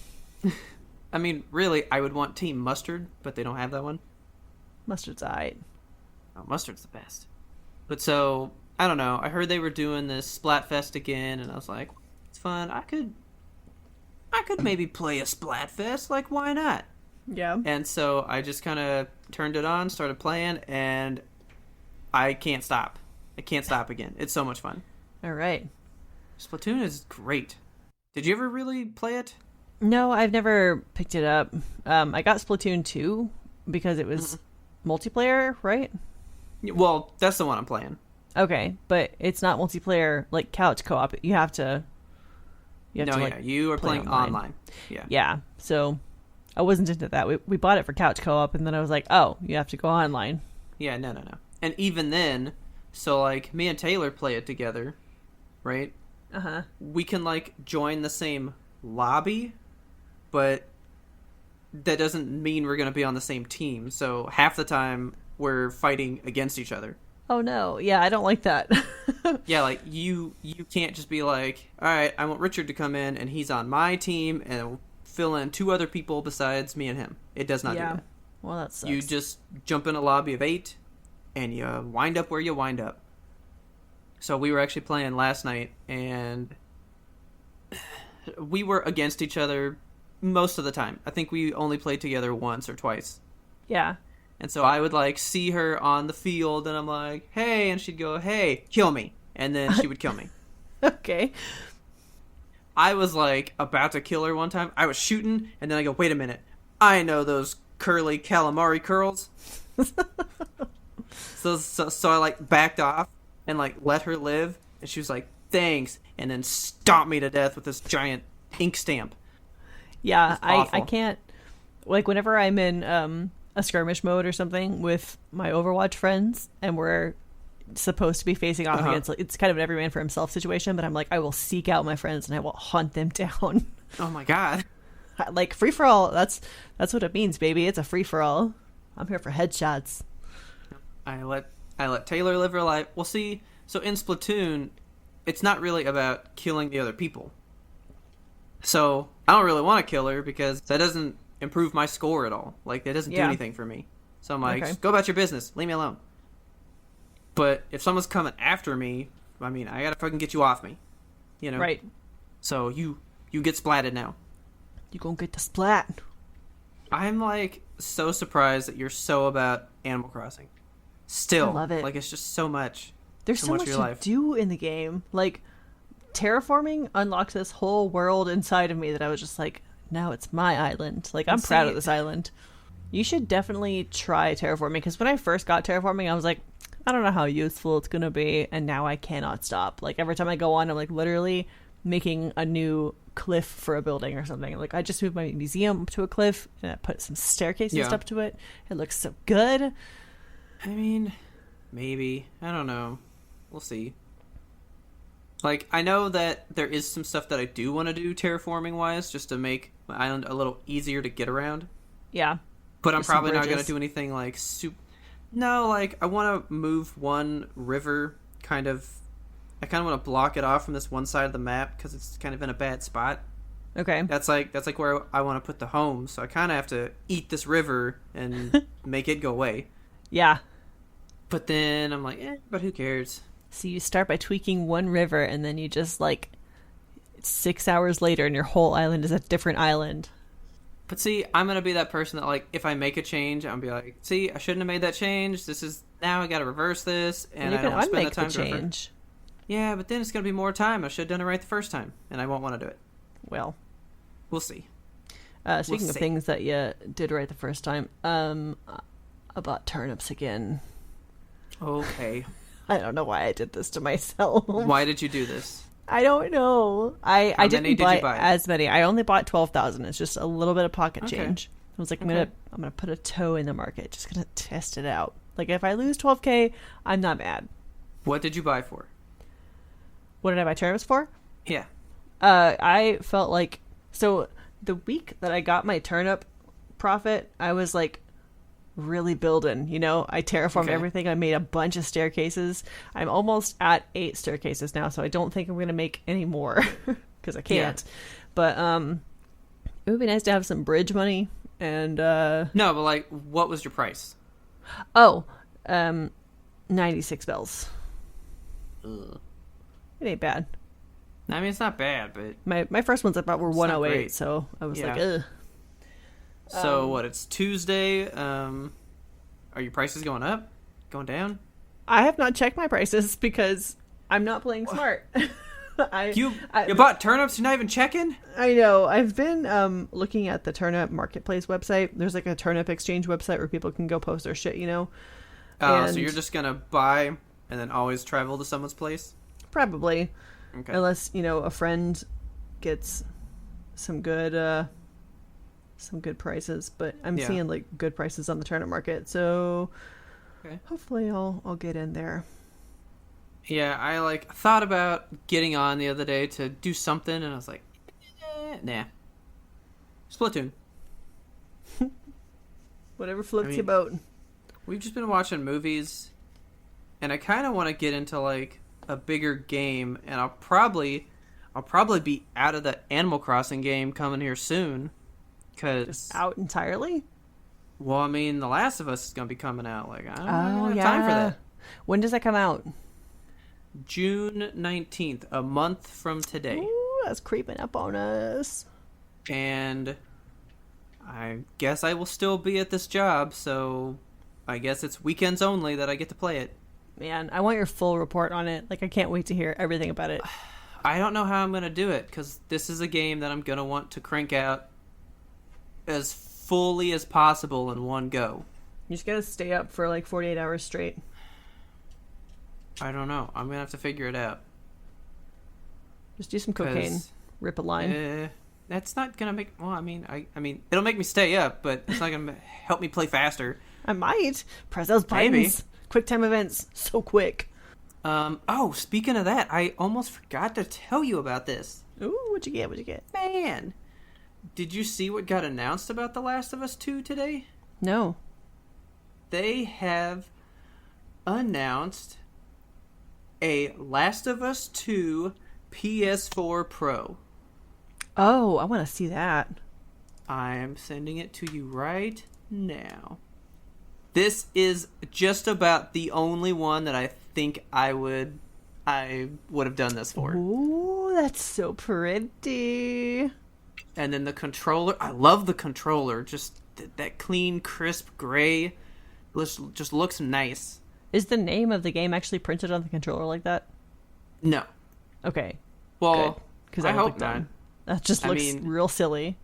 I mean, really, I would want team mustard, but they don't have that one. Mustard's alright. Oh, mustard's the best. But so, I don't know. I heard they were doing this Splatfest again, and I was like, it's fun. I could maybe play a Splatfest. Like, why not? Yeah. And so I just kind of turned it on, started playing, and I can't stop. I can't stop again. It's so much fun. All right. Splatoon is great. Did you ever really play it? No, I've never picked it up. I got Splatoon 2 because it was multiplayer, right? Well, that's the one I'm playing. Okay, but it's not multiplayer like couch co-op. You have to you are playing online. Yeah. Yeah. So I wasn't into that. We bought it for couch co-op, and then I was like, oh, you have to go online. Yeah, no. And even then, so like me and Taylor play it together, right? Uh-huh. We can like join the same lobby, but that doesn't mean we're going to be on the same team. So half the time we're fighting against each other. Oh no. Yeah, I don't like that. Yeah, like you can't just be like, all right, I want Richard to come in and he's on my team and we'll fill in 2 other people besides me and him. It does not do that. Well, that sucks. You just jump in a lobby of 8 and you wind up where you wind up. So we were actually playing last night and we were against each other most of the time. I think we only played together once or twice. Yeah. And so I would like see her on the field and I'm like, hey, and she'd go, hey, kill me. And then she would kill me. Okay. I was like about to kill her one time. I was shooting and then I go, wait a minute. I know those curly calamari curls. So I like backed off and like let her live. And she was like, thanks. And then stomped me to death with this giant ink stamp. Yeah, I can't, like, whenever I'm in a skirmish mode or something with my Overwatch friends and we're supposed to be facing off against, like, it's kind of an every man for himself situation, but I'm like, I will seek out my friends and I will hunt them down. Oh my god. Like, free for all, that's what it means, baby. It's a free for all. I'm here for headshots. I let Taylor live her life. Well, see, so in Splatoon, it's not really about killing the other people. So I don't really want to kill her because that doesn't improve my score at all. Like, that doesn't do anything for me. So I'm like, just go about your business. Leave me alone. But if someone's coming after me, I mean, I gotta fucking get you off me. You know? Right. So you get splatted now. You gonna get the splat. I'm, like, so surprised that you're so about Animal Crossing. Still. I love it. Like, it's just so much. There's so much to do in the game. Like, terraforming unlocks this whole world inside of me that I was just like, now it's my island. Like, I'm proud of this island. You should definitely try terraforming, because when I first got terraforming, I was like, I don't know how useful it's going to be, and now I cannot stop. Like, every time I go on, I'm, like, literally making a new cliff for a building or something. Like, I just moved my museum to a cliff, and I put some staircases up to it. It looks so good. I mean, maybe. I don't know. We'll see. Like, I know that there is some stuff that I do want to do terraforming-wise, just to make my island a little easier to get around. Yeah. But I'm probably not going to do anything, like, No, like, I want to move one river, kind of... I kind of want to block it off from this one side of the map, because it's kind of in a bad spot. Okay. That's like where I want to put the home, so I kind of have to eat this river and make it go away. Yeah. But then I'm like, but who cares? So you start by tweaking one river, and then you just, like, 6 hours later, and your whole island is a different island. But see, I'm gonna be that person that, like, if I make a change, I'm gonna be like, see, I shouldn't have made that change. This is now I gotta reverse this, and you I can don't want to spend unmake the time the to reverse. change. Yeah, but then it's gonna be more time. I should have done it right the first time, and I won't want to do it. Well, We'll see. speaking of things that you did right the first time, I bought turnips again. Okay. I don't know why I did this to myself. Why did you do this? I don't know. I How didn't many did buy, you buy? as many. I only bought 12,000. It's just a little bit of pocket Okay. change. I was like, I'm Okay. gonna put a toe in the market. Just gonna test it out. Like if I lose 12K, I'm not mad. What did you buy for? What did I buy turnips for? Yeah. I felt like so the week that I got my turnip profit, I was like really building. You know, I terraformed Okay. everything. I made a bunch of staircases. I'm almost at 8 staircases now, so I don't think I'm gonna make any more because I can't. Yeah. But it would be nice to have some bridge money and No, but like, what was your price? 96 bells. Ugh. It ain't bad. I mean, it's not bad, but My first ones I bought were It's not 108, great. so I was like, Yeah. ugh. so what? It's Tuesday. Are your prices going up? Going down? I have not checked my prices because I'm not playing smart. You I bought turnips? You're not even checking? I know. I've been looking at the turnip marketplace website. There's like a turnip exchange website where people can go post their shit, you know? Oh, And- so you're just gonna buy and then always travel to someone's place? Probably. Okay. Unless, you know, a friend gets some good prices, but I'm Yeah. seeing like good prices on the turnip market. So Okay. hopefully I'll get in there. Yeah, I like thought about getting on the other day to do something, and I was like, nah. Splatoon. Whatever floats I mean- your boat. We've just been watching movies, and I kind of want to get into like a bigger game, and I'll probably be out of the Animal Crossing game coming here soon. Cause Out entirely? well, I mean, The Last of Us is gonna be coming out. Like, I don't Oh, have yeah. time for that. When does that come out? June 19th, a month from today. Ooh, that's creeping up on us. And I guess I will still be at this job, so I guess it's weekends only that I get to play it. Man, I want your full report on it. Like, I can't wait to hear everything about it. I don't know how I'm going to do it, because this is a game that I'm going to want to crank out as fully as possible in one go. You just gotta stay up for like 48 hours straight. I don't know. I'm going to have to figure it out. Just do some cocaine. 'Cause, Rip a line. that's not going to make... Well, I mean, it'll make me stay up, but it's not going to help me play faster. I might. Press those buttons. Maybe. Quick time events. So quick. Oh, speaking of that, I almost forgot to tell you about this. Ooh, what'd you get? What'd you get? Man, did you see what got announced about The Last of Us 2 today? No. They have announced a Last of Us 2 PS4 Pro. Oh, I want to see that. I'm sending it to you right now. This is just about the only one that I think I would have done this for. Ooh, that's so pretty. And then the controller, I love the controller. Just that clean, crisp gray just looks nice. Is the name of the game actually printed on the controller like that? No. Okay. Well, Because I hope not. That just I looks mean- real silly.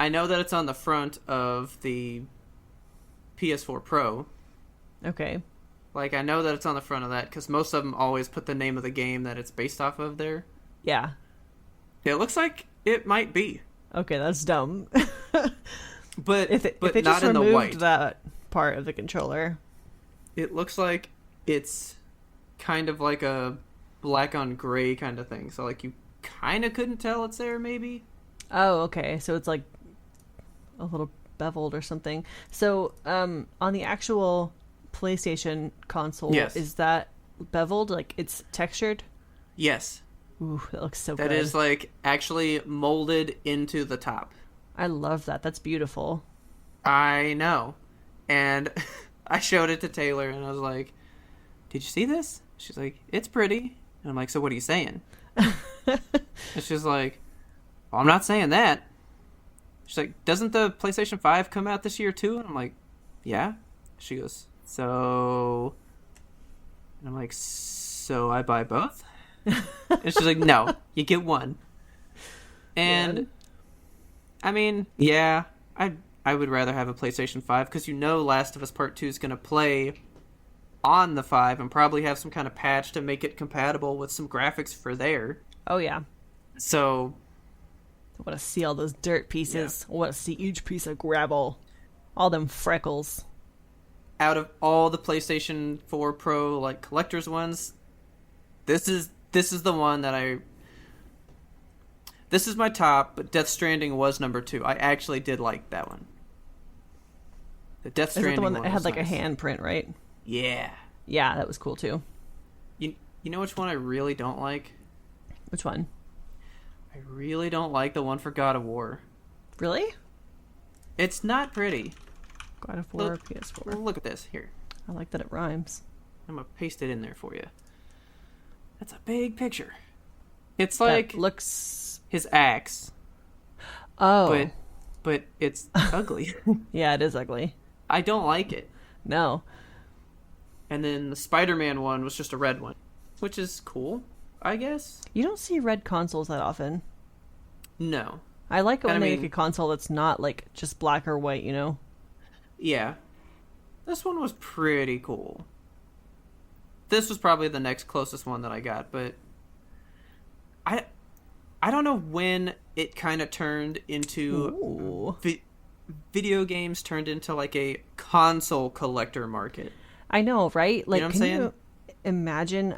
I know that it's on the front of the PS4 Pro. Okay. Like, I know that it's on the front of that because most of them always put the name of the game that it's based off of there. Yeah. It looks like it might be, Okay, that's dumb. but if they not just in the removed white. that part of the controller. It looks like it's kind of like a black on gray kind of thing. So, like, you kind of couldn't tell it's there, maybe. Oh, okay. So it's like a little beveled or something. So, on the actual PlayStation console, Yes. is that beveled? Like it's textured? Yes. Ooh, that looks so That good. is, like, actually molded into the top. I love that. That's beautiful. I know. And I showed it to Taylor, and I was like, did you see this? She's like, it's pretty. And I'm like, so what are you saying? And she's like, well, I'm not saying that. She's like, doesn't the PlayStation 5 come out this year too? And I'm like, yeah. She goes, so... And I'm like, so I buy both? And she's like, no, you get one. And, Yeah. I mean, yeah, I would rather have a PlayStation 5 because Last of Us Part 2 is going to play on the 5 and probably have some kind of patch to make it compatible with some graphics for there. Oh, yeah. So... I want to see all those dirt pieces. I want to see each piece of gravel. All them freckles. Out of all the PlayStation 4 Pro like collector's ones, this is the one that this is my top, but Death Stranding was number 2. I actually did like that one. The Death Stranding Is it the one that had like nice. a handprint, right? Yeah. Yeah, that was cool too. You know which one I really don't like? Which one? I really don't like the one for God of War. Really? It's not pretty. God of War, PS4. Look at this. Here. I like that it rhymes. I'm going to paste it in there for you. That's a big picture. It's like That looks... his axe. Oh. But it's ugly. Yeah, it is ugly. I don't like it. No. And then the Spider-Man one was just a red one, which is cool, I guess. You don't see red consoles that often. No. I like it when And they I make mean- a console that's not like just black or white, you know? Yeah. This one was pretty cool. This was probably the next closest one that I got, but I don't know when it kind of turned into Ooh. video games turned into like a console collector market. I know, right? Like, know what I'm can saying? you imagine?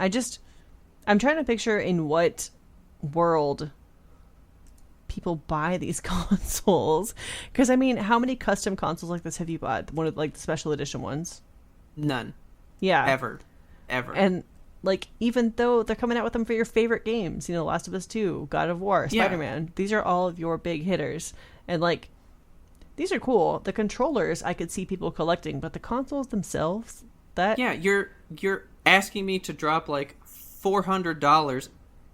I'm trying to picture in what world people buy these consoles. Because, I mean, how many custom consoles like this have you bought? One of, like, the special edition ones? None. Yeah. Ever. And, like, even though they're coming out with them for your favorite games, you know, Last of Us 2, God of War, Yeah. Spider-Man, these are all of your big hitters. And, like, these are cool. The controllers I could see people collecting, but the consoles themselves, that... Yeah, you're asking me to drop like $400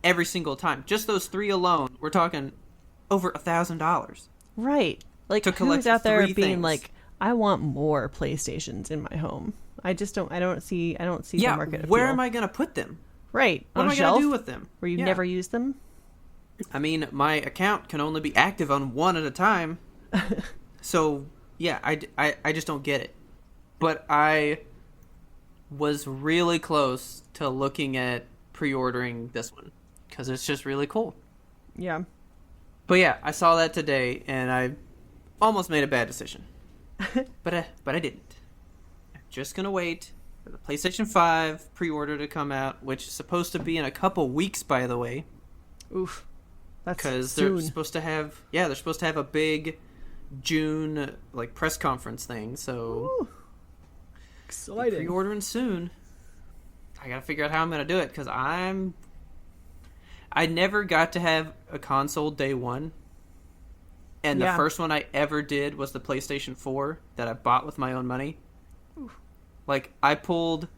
every single time. Just those 3 alone, we're talking over $1,000. Right. Like, To collect who's out there 3 being things. like, I want more PlayStations in my home. I don't see the Yeah, market where appeal. am I going to put them? Right. What on am a I shelf going to do with them? where you Yeah. never use them? I mean, my account can only be active on one at a time. So, yeah, I just don't get it. But I was really close to looking at pre-ordering this one because it's just really cool. Yeah. But yeah, I saw that today and I almost made a bad decision. but I didn't. I'm just going to wait for the PlayStation 5 pre-order to come out, which is supposed to be in a couple weeks, by the way. Oof. That's Because soon. they're supposed to have a big June like press conference thing. So Ooh. Exciting. pre-ordering soon. I gotta figure out how I'm gonna do it because I never got to have a console day one, and the Yeah. first one I ever did was the PlayStation 4 that I bought with my own money. Like I pulled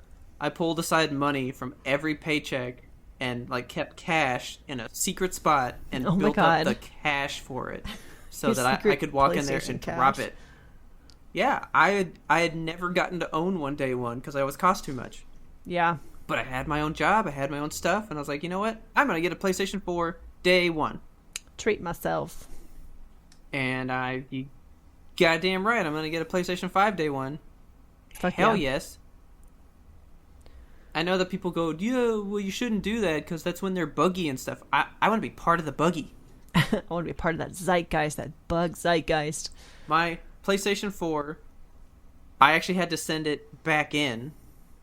aside money from every paycheck and like kept cash in a secret spot and Oh my built God. up the cash for it so Your that I secret could walk in there PlayStation and cash. drop it. Yeah, I had never gotten to own one day one because I was cost too much. Yeah. But I had my own job, I had my own stuff, and I was like, you know what? I'm gonna get a PlayStation 4 day one. Treat myself. And you goddamn right, I'm gonna get a PlayStation 5 day one. Fuck Hell yeah. yes. I know that people go, yeah, well, you shouldn't do that because that's when they're buggy and stuff. I want to be part of the buggy. I want to be a part of that zeitgeist, that bug zeitgeist. My PlayStation 4, I actually had to send it back in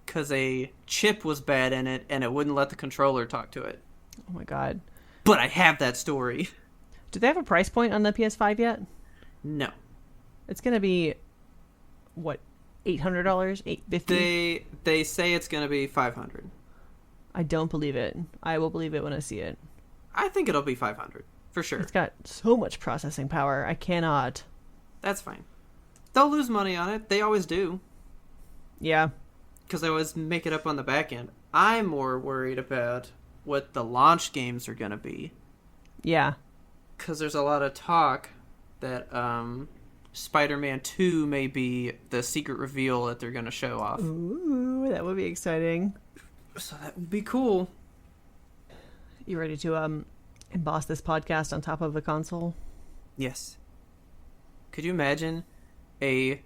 because a chip was bad in it and it wouldn't let the controller talk to it. Oh my God. But I have that story. Do they have a price point on the PS5 yet? No. It's going to be, what, $800? $850? They say it's going to be $500. I don't believe it. I will believe it when I see it. I think it'll be $500 for sure. It's got so much processing power. I cannot. That's fine. They'll lose money on it. They always do. Yeah. Because they always make it up on the back end. I'm more worried about what the launch games are going to be. Yeah. Because there's a lot of talk that Spider-Man 2 may be the secret reveal that they're going to show off. Ooh, that would be exciting. So that would be cool. You ready to emboss this podcast on top of the console? Yes. Could you imagine a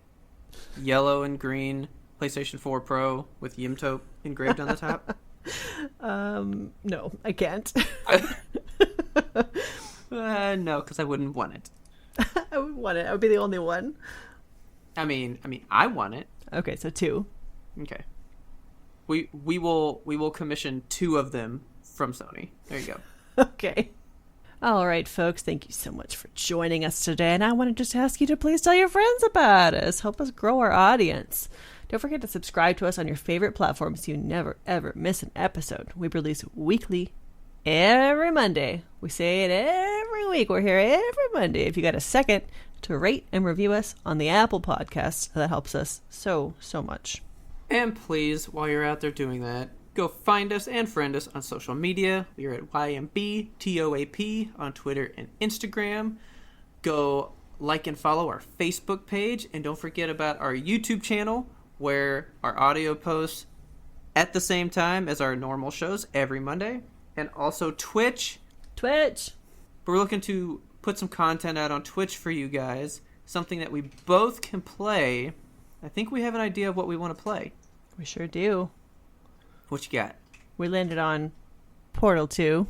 yellow and green PlayStation 4 Pro with Yimtope engraved on the top? No, I can't. No, because I wouldn't want it. I would want it. I would be the only one. I mean, I want it. Okay, so 2. Okay. We will commission 2 of them from Sony. There you go. Okay. All right, folks. Thank you so much for joining us today. And I want to just ask you to please tell your friends about us. Help us grow our audience. Don't forget to subscribe to us on your favorite platform so you never, ever miss an episode. We release weekly every Monday. We say it every week. We're here every Monday. If you got a second to rate and review us on the Apple Podcast, that helps us so, so much. And please, while you're out there doing that, go find us and friend us on social media. We are at YMBTOAP on Twitter and Instagram. Go like and follow our Facebook page. And don't forget about our YouTube channel, where our audio posts at the same time as our normal shows every Monday. And also Twitch. We're looking to put some content out on Twitch for you guys. Something that we both can play. I think we have an idea of what we want to play. We sure do. What you got? We landed on Portal 2.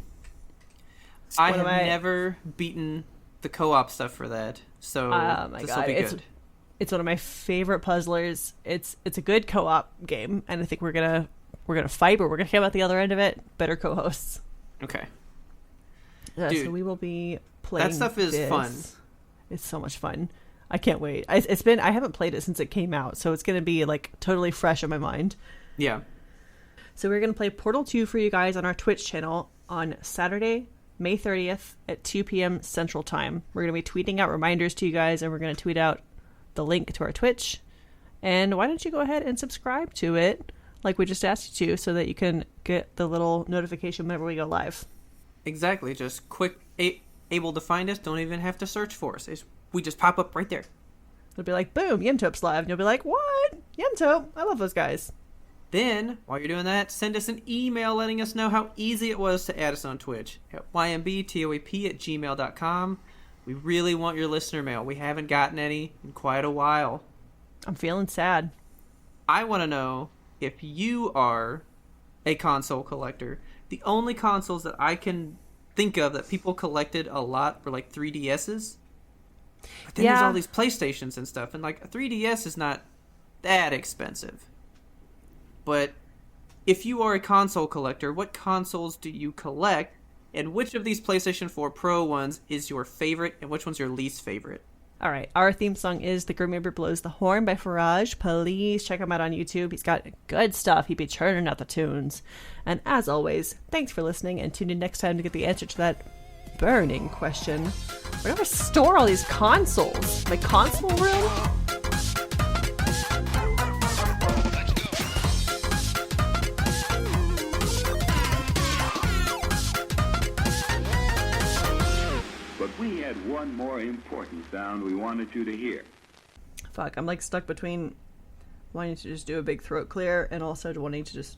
I have never beaten the co-op stuff for that, so this will be good. It's one of my favorite puzzlers. It's a good co-op game, and I think we're gonna fight, but we're gonna come out the other end of it better co-hosts. Okay. Dude, so we will be playing. That stuff is fun. It's so much fun. I can't wait. I haven't played it since it came out, so it's gonna be like totally fresh in my mind. Yeah. So we're gonna play Portal 2 for you guys on our Twitch channel on Saturday, May 30th at 2 p.m. Central Time. We're gonna be tweeting out reminders to you guys, and we're gonna tweet out the link to our Twitch. And why don't you go ahead and subscribe to it, like we just asked you to, so that you can get the little notification whenever we go live. Exactly. Just quick, able to find us. Don't even have to search for us. We just pop up right there. It'll be like, boom, Yimtope's live. And you'll be like, what? Yimtope? I love those guys. Then, while you're doing that, send us an email letting us know how easy it was to add us on Twitch at ymbtoap@gmail.com. We really want your listener mail. We haven't gotten any in quite a while. I'm feeling sad. I want to know if you are a console collector. The only consoles that I can think of that people collected a lot were like 3DSs. But then there's all these PlayStations and stuff. And like a 3DS is not that expensive. But if you are a console collector, what consoles do you collect? And which of these PlayStation 4 Pro ones is your favorite? And which one's your least favorite? All right. Our theme song is The Grim Reaper Blows the Horn by Faraj. Please check him out on YouTube. He's got good stuff. He be churning out the tunes. And as always, thanks for listening, and tune in next time to get the answer to that burning question. Where do I store all these consoles? My console room? But we had one more important sound we wanted you to hear. Fuck, I'm like stuck between wanting to just do a big throat clear and also wanting to just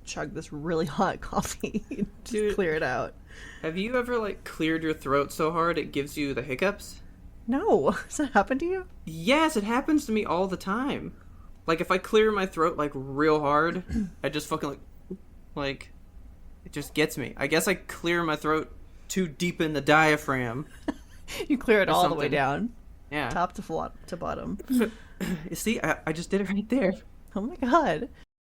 chug this really hot coffee to clear it out. Have you ever like cleared your throat so hard it gives you the hiccups? No. Has that happened to you? Yes, it happens to me all the time. Like if I clear my throat like real hard, I just fucking like it just gets me. I guess I clear my throat too deep in the diaphragm. You clear it all the way down. Yeah. Top to bottom. You see, I just did it right there. Oh my god.